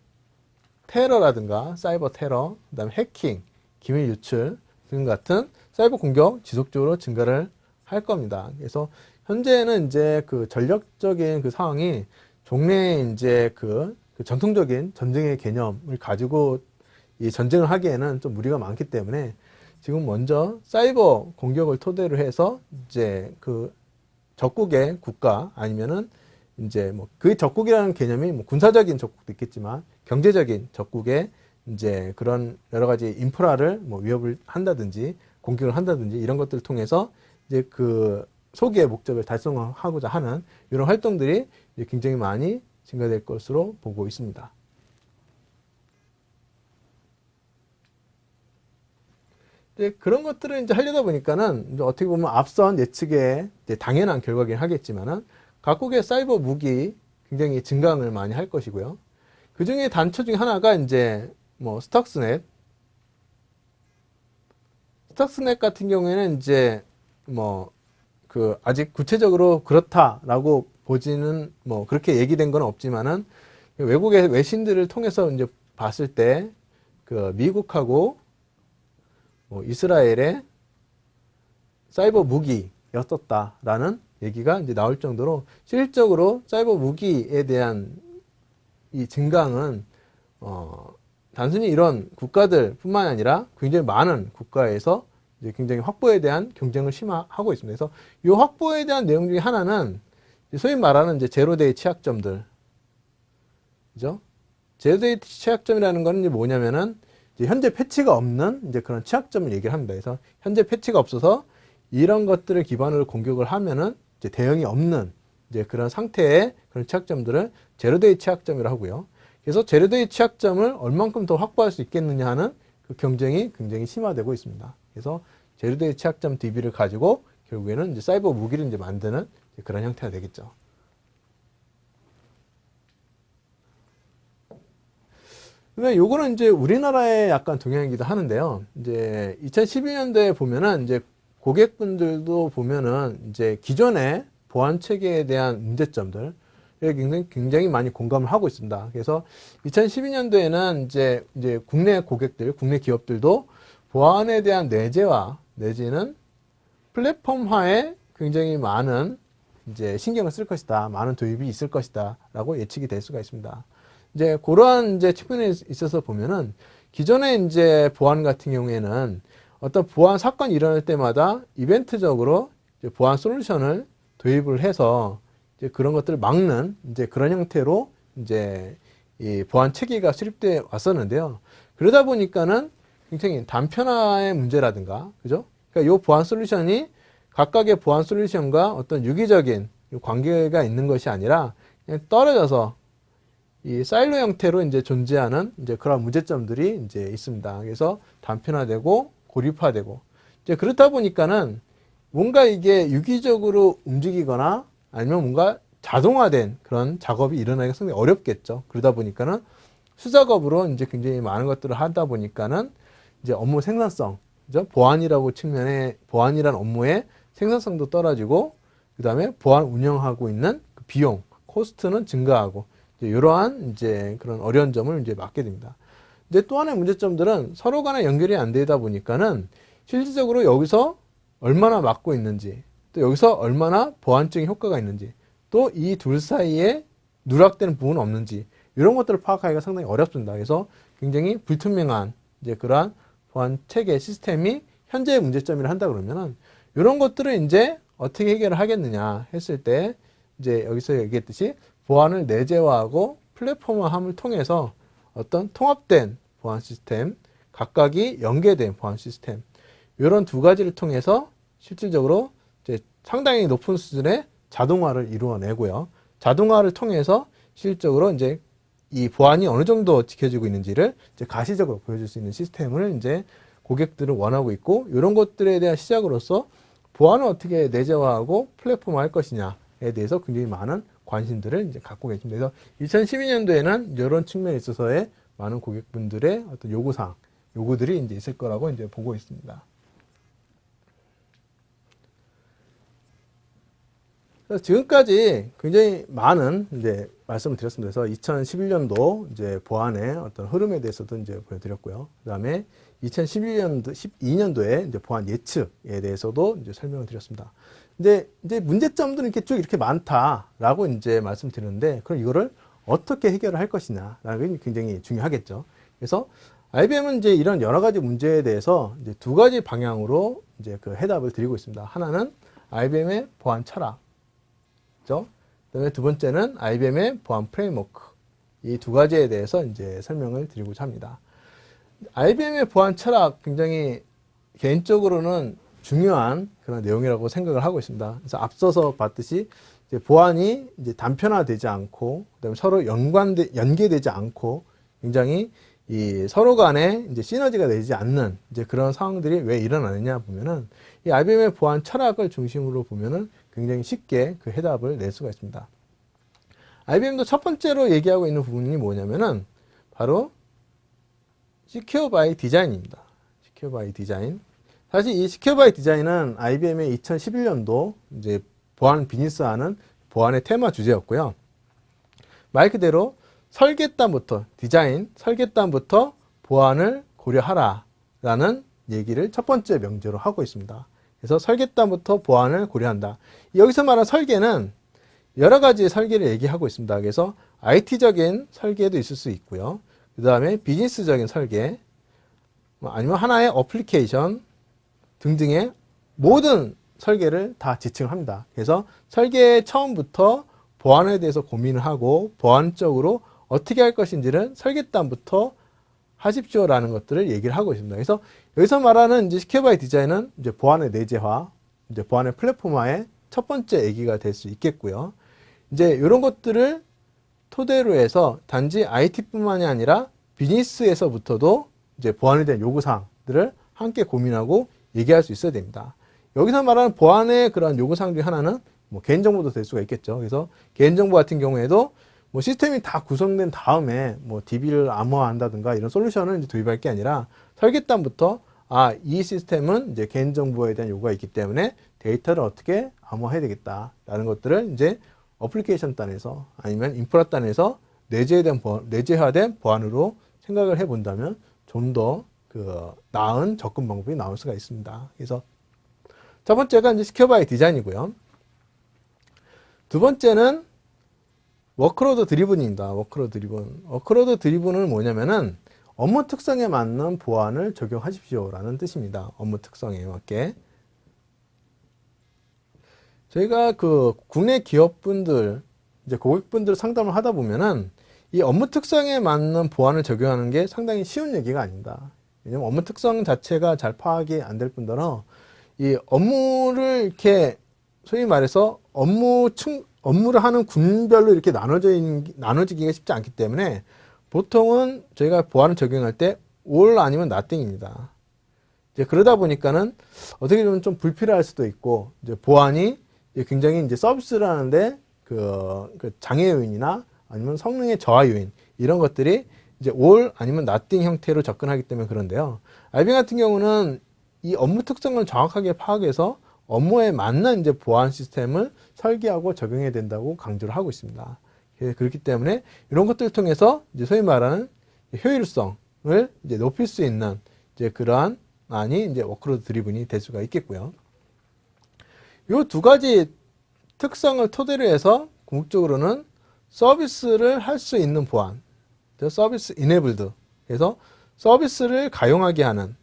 테러라든가 사이버 테러, 그 다음에 해킹, 기밀 유출 등 같은 사이버 공격 지속적으로 증가를 할 겁니다. 그래서 현재는 이제 그 전력적인 그 상황이 종래 이제 그 전통적인 전쟁의 개념을 가지고 이 전쟁을 하기에는 좀 무리가 많기 때문에 지금 먼저 사이버 공격을 토대로 해서 이제 그 적국의 국가 아니면은 이제 뭐 그 적국이라는 개념이 뭐 군사적인 적국도 있겠지만 경제적인 적국의 이제 그런 여러 가지 인프라를 뭐 위협을 한다든지 공격을 한다든지 이런 것들을 통해서 이제 그 소기의 목적을 달성하고자 하는 이런 활동들이 이제 굉장히 많이 증가될 것으로 보고 있습니다. 이제 그런 것들을 이제 하려다 보니까는 이제 어떻게 보면 앞선 예측에 이제 당연한 결과긴 하겠지만은 각국의 사이버 무기 굉장히 증강을 많이 할 것이고요. 그 중에 단초 중에 하나가 이제 뭐 스탁스넷 같은 경우에는 이제 뭐 그 아직 구체적으로 그렇다라고 보지는 뭐 그렇게 얘기된 건 없지만은 외국의 외신들을 통해서 이제 봤을 때 그 미국하고 뭐 이스라엘의 사이버 무기였었다라는 얘기가 이제 나올 정도로 실질적으로 사이버 무기에 대한 이 증강은 단순히 이런 국가들뿐만 아니라 굉장히 많은 국가에서 이제 굉장히 확보에 대한 경쟁을 심화하고 있습니다. 그래서 이 확보에 대한 내용 중에 하나는 소위 말하는 이제 제로데이 취약점들, 그죠? 제로데이 취약점이라는 거는 이제 뭐냐면은 이제 현재 패치가 없는 이제 그런 취약점을 얘기를 합니다. 그래서 현재 패치가 없어서 이런 것들을 기반으로 공격을 하면은 이제 대응이 없는 이제 그런 상태의 그런 취약점들을 제로데이 취약점이라고 하고요. 그래서 제로데이 취약점을 얼만큼 더 확보할 수 있겠느냐 하는 그 경쟁이 굉장히 심화되고 있습니다. 그래서 제로데이 취약점 DB를 가지고 결국에는 이제 사이버 무기를 이제 만드는 그런 형태가 되겠죠. 근데 요거는 이제 우리나라의 약간 동향이기도 하는데요. 이제 2012년도에 보면은 이제 고객분들도 보면은 이제 기존의 보안 체계에 대한 문제점들 굉장히 많이 공감을 하고 있습니다. 그래서 2012년도에는 이제 국내 고객들, 국내 기업들도 보안에 대한 내재화 내지는 플랫폼화에 굉장히 많은 이제 신경을 쓸 것이다, 많은 도입이 있을 것이다, 라고 예측이 될 수가 있습니다. 이제 그러한 이제 측면에 있어서 보면은 기존의 이제 보안 같은 경우에는 어떤 보안 사건이 일어날 때마다 이벤트적으로 이제 보안 솔루션을 도입을 해서 이제 그런 것들을 막는 이제 그런 형태로 이제 이 보안 체계가 수립돼 왔었는데요. 그러다 보니까는 굉장히 단편화의 문제라든가, 그죠? 그러니까 이 보안 솔루션이 각각의 보안 솔루션과 어떤 유기적인 관계가 있는 것이 아니라 그냥 떨어져서 이 사일로 형태로 이제 존재하는 이제 그런 문제점들이 이제 있습니다. 그래서 단편화되고 고립화되고 이제 그렇다 보니까는 뭔가 이게 유기적으로 움직이거나 아니면 뭔가 자동화된 그런 작업이 일어나기가 상당히 어렵겠죠. 그러다 보니까는 수작업으로 이제 굉장히 많은 것들을 하다 보니까는 이제 업무 생산성, 그죠? 보안이라고 측면에 보안이란 업무의 생산성도 떨어지고 그 다음에 보안 운영하고 있는 그 비용, 코스트는 증가하고 이러한 이제 그런 어려운 점을 이제 맞게 됩니다. 이제 또 하나의 문제점들은 서로 간에 연결이 안 되다 보니까는 실질적으로 여기서 얼마나 막고 있는지, 또 여기서 얼마나 보안적인 효과가 있는지, 또 이 둘 사이에 누락되는 부분은 없는지, 이런 것들을 파악하기가 상당히 어렵습니다. 그래서 굉장히 불투명한 이제 그러한 보안 체계 시스템이 현재의 문제점이라 한다 그러면은 이런 것들을 이제 어떻게 해결을 하겠느냐 했을 때 이제 여기서 얘기했듯이 보안을 내재화하고 플랫폼화함을 통해서 어떤 통합된 보안 시스템, 각각이 연계된 보안 시스템, 이런 두 가지를 통해서 실질적으로 이제 상당히 높은 수준의 자동화를 이루어내고요. 자동화를 통해서 실질적으로 이제 이 보안이 어느 정도 지켜지고 있는지를 이제 가시적으로 보여줄 수 있는 시스템을 이제 고객들은 원하고 있고, 이런 것들에 대한 시작으로서 보안을 어떻게 내재화하고 플랫폼화할 것이냐에 대해서 굉장히 많은 관심들을 이제 갖고 계십니다. 그래서 2012년도에는 이런 측면에 있어서의 많은 고객분들의 어떤 요구사항, 요구들이 이제 있을 거라고 이제 보고 있습니다. 그래서 지금까지 굉장히 많은 이제 말씀을 드렸습니다. 그래서 2011년도 이제 보안의 어떤 흐름에 대해서도 이제 보여드렸고요. 그 다음에 12년도에 이제 보안 예측에 대해서도 이제 설명을 드렸습니다. 이제 문제점들은 이렇게 많다라고 이제 말씀드렸는데, 그럼 이거를 어떻게 해결을 할 것이냐라는 게 굉장히 중요하겠죠. 그래서 IBM은 이제 이런 여러 가지 문제에 대해서 이제 두 가지 방향으로 이제 그 해답을 드리고 있습니다. 하나는 IBM의 보안 철학, 그 다음에 두 번째는 IBM의 보안 프레임워크. 이 두 가지에 대해서 이제 설명을 드리고자 합니다. IBM의 보안 철학 굉장히 개인적으로는 중요한 그런 내용이라고 생각을 하고 있습니다. 그래서 앞서서 봤듯이 이제 보안이 이제 단편화되지 않고, 그다음에 서로 연계되지 않고, 굉장히 이 서로 간에 이제 시너지가 되지 않는 이제 그런 상황들이 왜 일어나느냐 보면은 이 IBM의 보안 철학을 중심으로 보면은 굉장히 쉽게 그 해답을 낼 수가 있습니다. IBM도 첫 번째로 얘기하고 있는 부분이 뭐냐면은 바로 Secure by Design입니다. Secure by Design. 사실 이 Secure by Design은 IBM의 2011년도 이제 보안 비즈니스하는 보안의 테마 주제였고요. 말 그대로 설계단부터 디자인, 설계단부터 보안을 고려하라라는 얘기를 첫 번째 명제로 하고 있습니다. 그래서 설계단부터 보안을 고려한다. 여기서 말한 설계는 여러 가지 설계를 얘기하고 있습니다. 그래서 IT적인 설계도 있을 수 있고요. 그 다음에 비즈니스적인 설계, 아니면 하나의 어플리케이션 등등의 모든 설계를 다 지칭합니다. 그래서 설계 처음부터 보안에 대해서 고민을 하고 보안적으로 어떻게 할 것인지를 설계단부터 하십시오라는 것들을 얘기를 하고 있습니다. 그래서 여기서 말하는 이제 시큐어 바이 디자인은 이제 보안의 내재화, 이제 보안의 플랫폼화의 첫 번째 얘기가 될 수 있겠고요. 이제 이런 것들을 토대로 해서 단지 IT뿐만이 아니라 비즈니스에서부터도 이제 보안에 대한 요구사항들을 함께 고민하고 얘기할 수 있어야 됩니다. 여기서 말하는 보안의 그런 요구사항 중에 하나는 뭐 개인정보도 될 수가 있겠죠. 그래서 개인정보 같은 경우에도 뭐 시스템이 다 구성된 다음에 뭐 DB를 암호화한다든가 이런 솔루션을 이제 도입할 게 아니라 설계단부터 이 시스템은 이제 개인정보에 대한 요구가 있기 때문에 데이터를 어떻게 암호화해야 되겠다라는 것들을 이제 어플리케이션 단에서 아니면 인프라 단에서 내재화된 보안으로 생각을 해본다면 좀 더 나은 접근 방법이 나올 수가 있습니다. 그래서 첫 번째가 이제 시큐어 바이 디자인이고요. 두 번째는 워크로드 드리븐입니다. 워크로드 드리븐. 워크로드 드리븐은 뭐냐면은 업무 특성에 맞는 보안을 적용하십시오라는 뜻입니다. 업무 특성에 맞게. 저희가 국내 기업분들, 이제 고객분들 상담을 하다 보면은 이 업무 특성에 맞는 보안을 적용하는 게 상당히 쉬운 얘기가 아닙니다. 왜냐면 업무 특성 자체가 잘 파악이 안 될 뿐더러 이 업무를 이렇게 소위 말해서 업무를 하는 군별로 이렇게 나눠지기가 쉽지 않기 때문에 보통은 저희가 보안을 적용할 때 all 아니면 nothing입니다. 이제 그러다 보니까는 어떻게 보면 좀 불필요할 수도 있고, 이제 보안이 굉장히 이제 서비스를 하는데 그 장애 요인이나 아니면 성능의 저하 요인 이런 것들이 이제 all 아니면 nothing 형태로 접근하기 때문에 그런데요. IBM 같은 경우는 이 업무 특성을 정확하게 파악해서 업무에 맞는 이제 보안 시스템을 설계하고 적용해야 된다고 강조를 하고 있습니다. 그렇기 때문에 이런 것들을 통해서 이제 소위 말하는 효율성을 이제 높일 수 있는 이제 그러한 안이 이제 워크로드 드리븐이 될 수가 있겠고요. 이 두 가지 특성을 토대로 해서 궁극적으로는 서비스를 할 수 있는 보안, 서비스 이네블드, 그래서 서비스를 가용하게 하는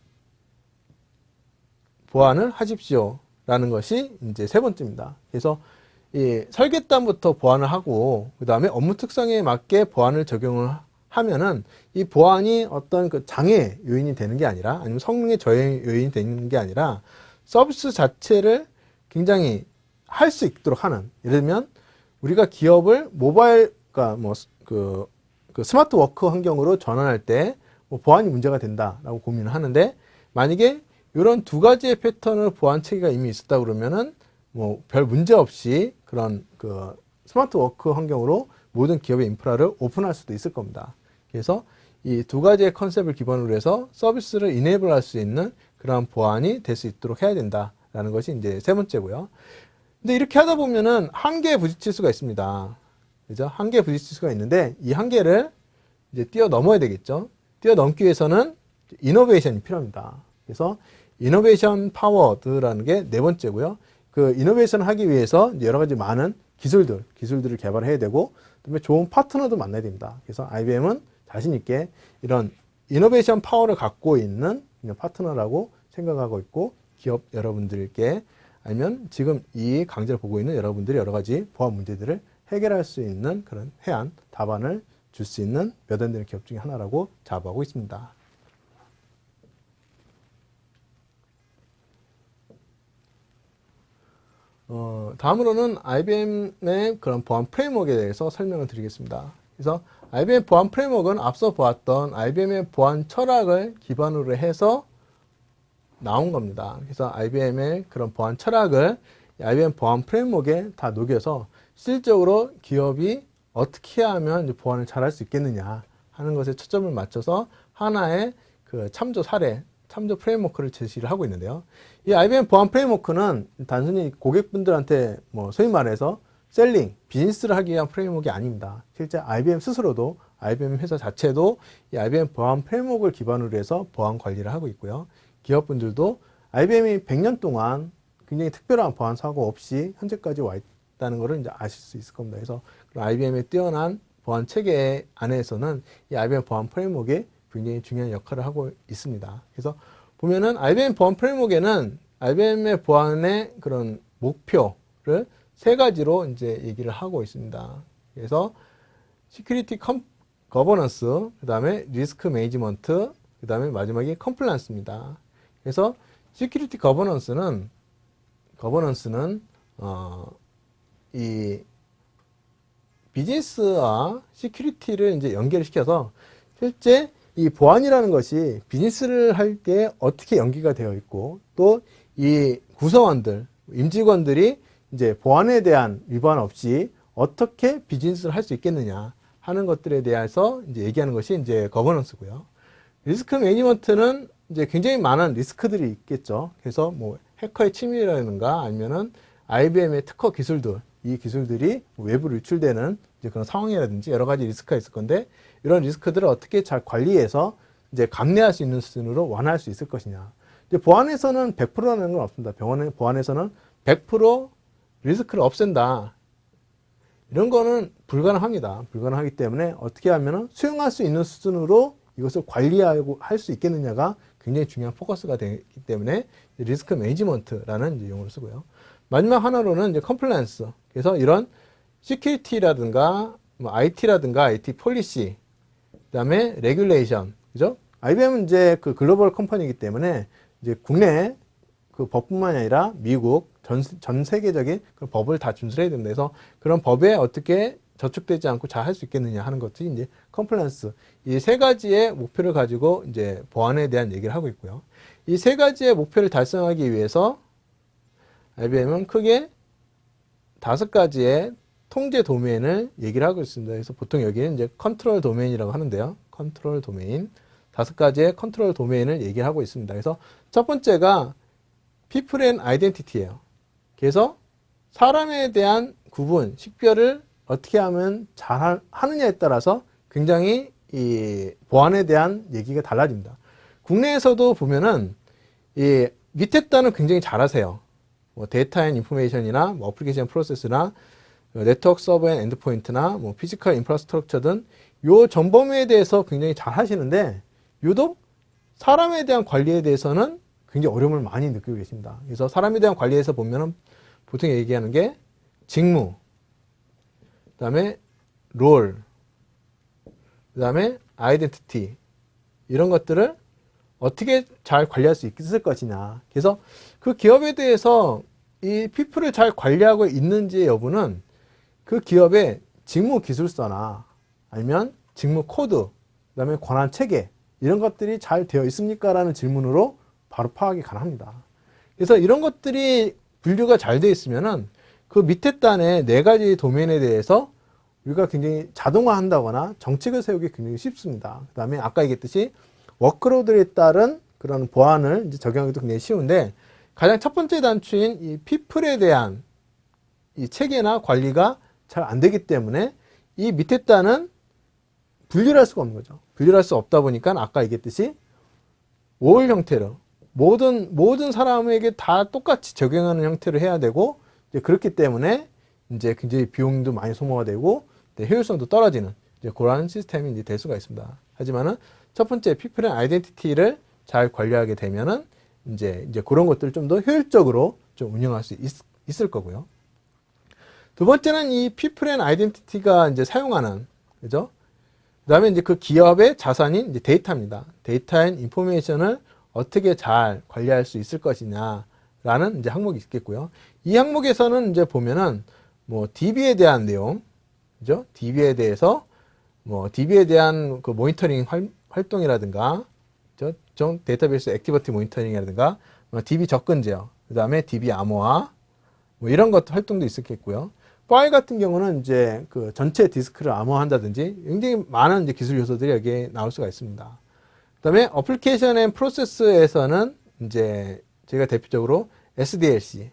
보안을 하십시오라는 것이 이제 세 번째입니다. 그래서 이 설계단부터 보안을 하고 그 다음에 업무 특성에 맞게 보안을 적용을 하면은 이 보안이 어떤 그 장애 요인이 되는 게 아니라 아니면 성능의 저해 요인이 되는 게 아니라 서비스 자체를 굉장히 할 수 있도록 하는, 예를 들면 우리가 기업을 모바일, 그러니까 그 스마트 워크 환경으로 전환할 때 뭐 보안이 문제가 된다라고 고민을 하는데, 만약에 이런 두 가지의 패턴을 보안 체계가 이미 있었다 그러면은 뭐 별 문제 없이 그런 그 스마트 워크 환경으로 모든 기업의 인프라를 오픈할 수도 있을 겁니다. 그래서 이 두 가지의 컨셉을 기반으로 해서 서비스를 이네이블 할 수 있는 그런 보안이 될 수 있도록 해야 된다라는 것이 이제 세 번째고요. 근데 이렇게 하다 보면은 한계에 부딪힐 수가 있습니다. 그죠? 한계에 부딪힐 수가 있는데 이 한계를 이제 뛰어넘어야 되겠죠. 뛰어넘기 위해서는 이노베이션이 필요합니다. 그래서 이노베이션 파워드라는 게 네 번째고요. 그 이노베이션을 하기 위해서 여러 가지 많은 기술들을 개발해야 되고, 그다음에 좋은 파트너도 만나야 됩니다. 그래서 IBM은 자신 있게 이런 이노베이션 파워를 갖고 있는 파트너라고 생각하고 있고, 기업 여러분들께 아니면 지금 이 강좌를 보고 있는 여러분들이 여러 가지 보안 문제들을 해결할 수 있는 그런 해안, 답안을 줄 수 있는 몇 안 되는 기업 중에 하나라고 자부하고 있습니다. 다음으로는 IBM의 그런 보안 프레임워크에 대해서 설명을 드리겠습니다. 그래서 IBM 보안 프레임워크는 앞서 보았던 IBM의 보안 철학을 기반으로 해서 나온 겁니다. 그래서 IBM의 그런 보안 철학을 IBM 보안 프레임워크에 다 녹여서 실질적으로 기업이 어떻게 하면 이제 보안을 잘할 수 있겠느냐 하는 것에 초점을 맞춰서 하나의 그 참조 프레임워크를 제시를 하고 있는데요. 이 IBM 보안 프레임워크는 단순히 고객분들한테 뭐 소위 말해서 비즈니스를 하기 위한 프레임워크가 아닙니다. 실제 IBM 스스로도, IBM 회사 자체도 이 IBM 보안 프레임워크를 기반으로 해서 보안 관리를 하고 있고요. 기업분들도 IBM이 100년 동안 굉장히 특별한 보안 사고 없이 현재까지 와 있다는 것을 이제 아실 수 있을 겁니다. 그래서 IBM의 뛰어난 보안 체계 안에서는 이 IBM 보안 프레임워크에 굉장히 중요한 역할을 하고 있습니다. 그래서 보면은 IBM 보안 프레임워크에는 IBM의 보안의 그런 목표를 세 가지로 이제 얘기를 하고 있습니다. 그래서 시큐리티 거버넌스, 그 다음에 리스크 매니지먼트, 그 다음에 마지막에 컴플라이언스입니다. 그래서 시큐리티 거버넌스는 이 비즈니스와 시큐리티를 이제 연결시켜서 실제 이 보안이라는 것이 비즈니스를 할 때 어떻게 연계가 되어 있고 또 이 구성원들, 임직원들이 이제 보안에 대한 위반 없이 어떻게 비즈니스를 할 수 있겠느냐 하는 것들에 대해서 이제 얘기하는 것이 이제 거버넌스고요. 리스크 매니지먼트는 이제 굉장히 많은 리스크들이 있겠죠. 그래서 뭐 해커의 침입이라든가 아니면은 IBM의 특허 기술들, 이 기술들이 외부로 유출되는 이제 그런 상황이라든지 여러 가지 리스크가 있을 건데 이런 리스크들을 어떻게 잘 관리해서 이제 감내할 수 있는 수준으로 완화할 수 있을 것이냐. 이제 보안에서는 100%라는 건 없습니다. 보안에서는 100% 리스크를 없앤다. 이런 거는 불가능합니다. 불가능하기 때문에 어떻게 하면은 수용할 수 있는 수준으로 이것을 관리하고 할 수 있겠느냐가 굉장히 중요한 포커스가 되기 때문에 리스크 매니지먼트라는 이제 용어를 쓰고요. 마지막 하나로는 이제 컴플라이언스. 그래서 이런 시큐리티라든가 뭐 IT라든가 IT 폴리시, 그다음에 레귤레이션, 그죠? IBM은 이제 그 글로벌 컴퍼니이기 때문에 이제 국내 그 법뿐만 아니라 미국 전 세계적인 그런 법을 다 준수해야 됩니다. 그래서 그런 법에 어떻게 저촉되지 않고 잘 할 수 있겠느냐 하는 것들이 이제 컴플라이언스. 이 세 가지의 목표를 가지고 이제 보안에 대한 얘기를 하고 있고요. 이 세 가지의 목표를 달성하기 위해서 IBM은 크게 5가지의 통제 도메인을 얘기를 하고 있습니다. 그래서 보통 여기는 이제 컨트롤 도메인이라고 하는데요. 컨트롤 도메인. 5가지의 컨트롤 도메인을 얘기를 하고 있습니다. 그래서 첫 번째가 people and identity예요. 그래서 사람에 대한 구분, 식별을 어떻게 하면 잘 하느냐에 따라서 굉장히 이 보안에 대한 얘기가 달라집니다. 국내에서도 보면은 이 밑에 단은 굉장히 잘하세요. 뭐 데이터 앤 인포메이션이나 뭐 어플리케이션 프로세스나 네트워크 서버 앤 엔드포인트나 뭐 피지컬 인프라스트럭처 등 요 전범위에 대해서 굉장히 잘 하시는데 유독 사람에 대한 관리에 대해서는 굉장히 어려움을 많이 느끼고 계십니다. 그래서 사람에 대한 관리에서 보면은 보통 얘기하는 게 직무, 그 다음에 롤, 그 다음에 아이덴티티, 이런 것들을 어떻게 잘 관리할 수 있을 것이냐. 그래서 그 기업에 대해서 이 피플을 잘 관리하고 있는지의 여부는 그 기업의 직무 기술서나 아니면 직무 코드, 그 다음에 권한 체계, 이런 것들이 잘 되어 있습니까? 라는 질문으로 바로 파악이 가능합니다. 그래서 이런 것들이 분류가 잘 되어 있으면은 그 밑에 단의 4가지 도메인에 대해서 우리가 굉장히 자동화한다거나 정책을 세우기 굉장히 쉽습니다. 그 다음에 아까 얘기했듯이 워크로드에 따른 그런 보안을 이제 적용하기도 굉장히 쉬운데 가장 첫 번째 단추인 이 피플에 대한 이 체계나 관리가 잘 안 되기 때문에 이 밑에 단은 분류를 할 수가 없는 거죠. 분류를 할 수 없다 보니까 아까 얘기했듯이 올 형태로 모든 사람에게 다 똑같이 적용하는 형태로 해야 되고 이제 그렇기 때문에 이제 굉장히 비용도 많이 소모가 되고 효율성도 떨어지는 이제 그런 시스템이 이제 될 수가 있습니다. 하지만은 첫 번째 people and identity를 잘 관리하게 되면은 이제 그런 것들을 좀 더 효율적으로 좀 운영할 수 있을 거고요. 두 번째는 이 people and identity가 이제 사용하는, 그죠? 그 다음에 이제 그 기업의 자산인 이제 데이터입니다. 데이터 앤 인포메이션을 어떻게 잘 관리할 수 있을 것이냐라는 이제 항목이 있겠고요. 이 항목에서는 이제 보면은 뭐 DB에 대한 내용, 그죠? DB에 대해서 뭐 DB에 대한 그 모니터링 활동이라든가, 좀 데이터베이스 액티비티 모니터링이라든가, 뭐 DB 접근 제어, 그 다음에 DB 암호화, 뭐 이런 것 활동도 있었겠고요. 파일 같은 경우는 이제 그 전체 디스크를 암호화한다든지 굉장히 많은 이제 기술 요소들이 여기에 나올 수가 있습니다. 그 다음에 어플리케이션 앤 프로세스에서는 이제 제가 대표적으로 SDLC.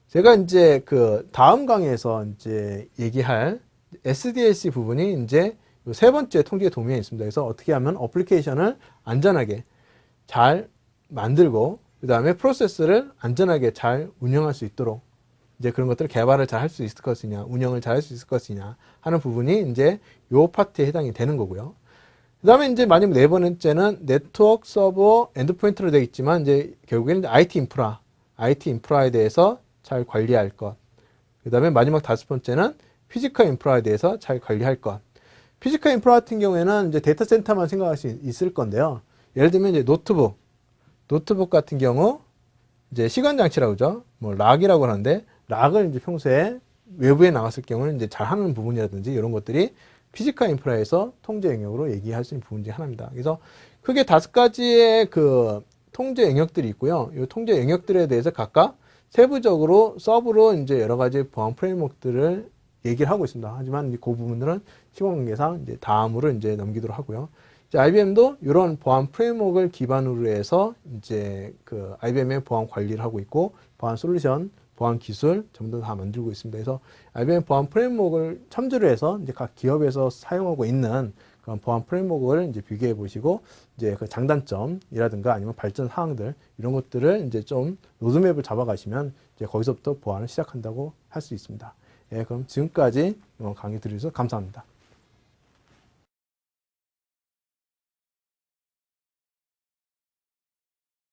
제가 이제 그 다음 강의에서 이제 얘기할 SDLC 부분이 이제 세 번째 통제 도면에 있습니다. 그래서 어떻게 하면 어플리케이션을 안전하게 잘 만들고 그 다음에 프로세스를 안전하게 잘 운영할 수 있도록 이제 그런 것들을 개발을 잘 할 수 있을 것이냐, 운영을 잘 할 수 있을 것이냐 하는 부분이 이제 요 파트에 해당이 되는 거고요. 그 다음에 이제 마지막 네 번째는 네트워크 서버 엔드포인트로 되어 있지만 이제 결국에는 IT 인프라에 대해서 잘 관리할 것. 그 다음에 마지막 5번째는 피지컬 인프라에 대해서 잘 관리할 것. 피지컬 인프라 같은 경우에는 이제 데이터 센터만 생각할 수 있을 건데요. 예를 들면 이제 노트북 같은 경우 이제 시간 장치라고 그러죠. 뭐 락이라고 하는데 락을 이제 평소에 외부에 나갔을 경우는 이제 잘 하는 부분이라든지 이런 것들이 피지컬 인프라에서 통제 영역으로 얘기할 수 있는 부분 중에 하나입니다. 그래서 크게 5가지의 그 통제 영역들이 있고요. 이 통제 영역들에 대해서 각각 세부적으로 서브로 이제 여러 가지 보안 프레임워크들을 얘기를 하고 있습니다. 하지만 그 부분들은 시간 관계상 이제 다음으로 이제 넘기도록 하고요. 이제 IBM도 이런 보안 프레임워크를 기반으로 해서 이제 그 IBM의 보안 관리를 하고 있고 보안 솔루션, 보안 기술 전부 다 만들고 있습니다. 그래서 IBM 보안 프레임워크를 첨지를 해서 이제 각 기업에서 사용하고 있는 그런 보안 프레임워크를 이제 비교해 보시고 이제 그 장단점이라든가 아니면 발전 사항들 이런 것들을 이제 좀 로드맵을 잡아가시면 이제 거기서부터 보안을 시작한다고 할 수 있습니다. 예, 그럼 지금까지 강의 들으셔서 감사합니다.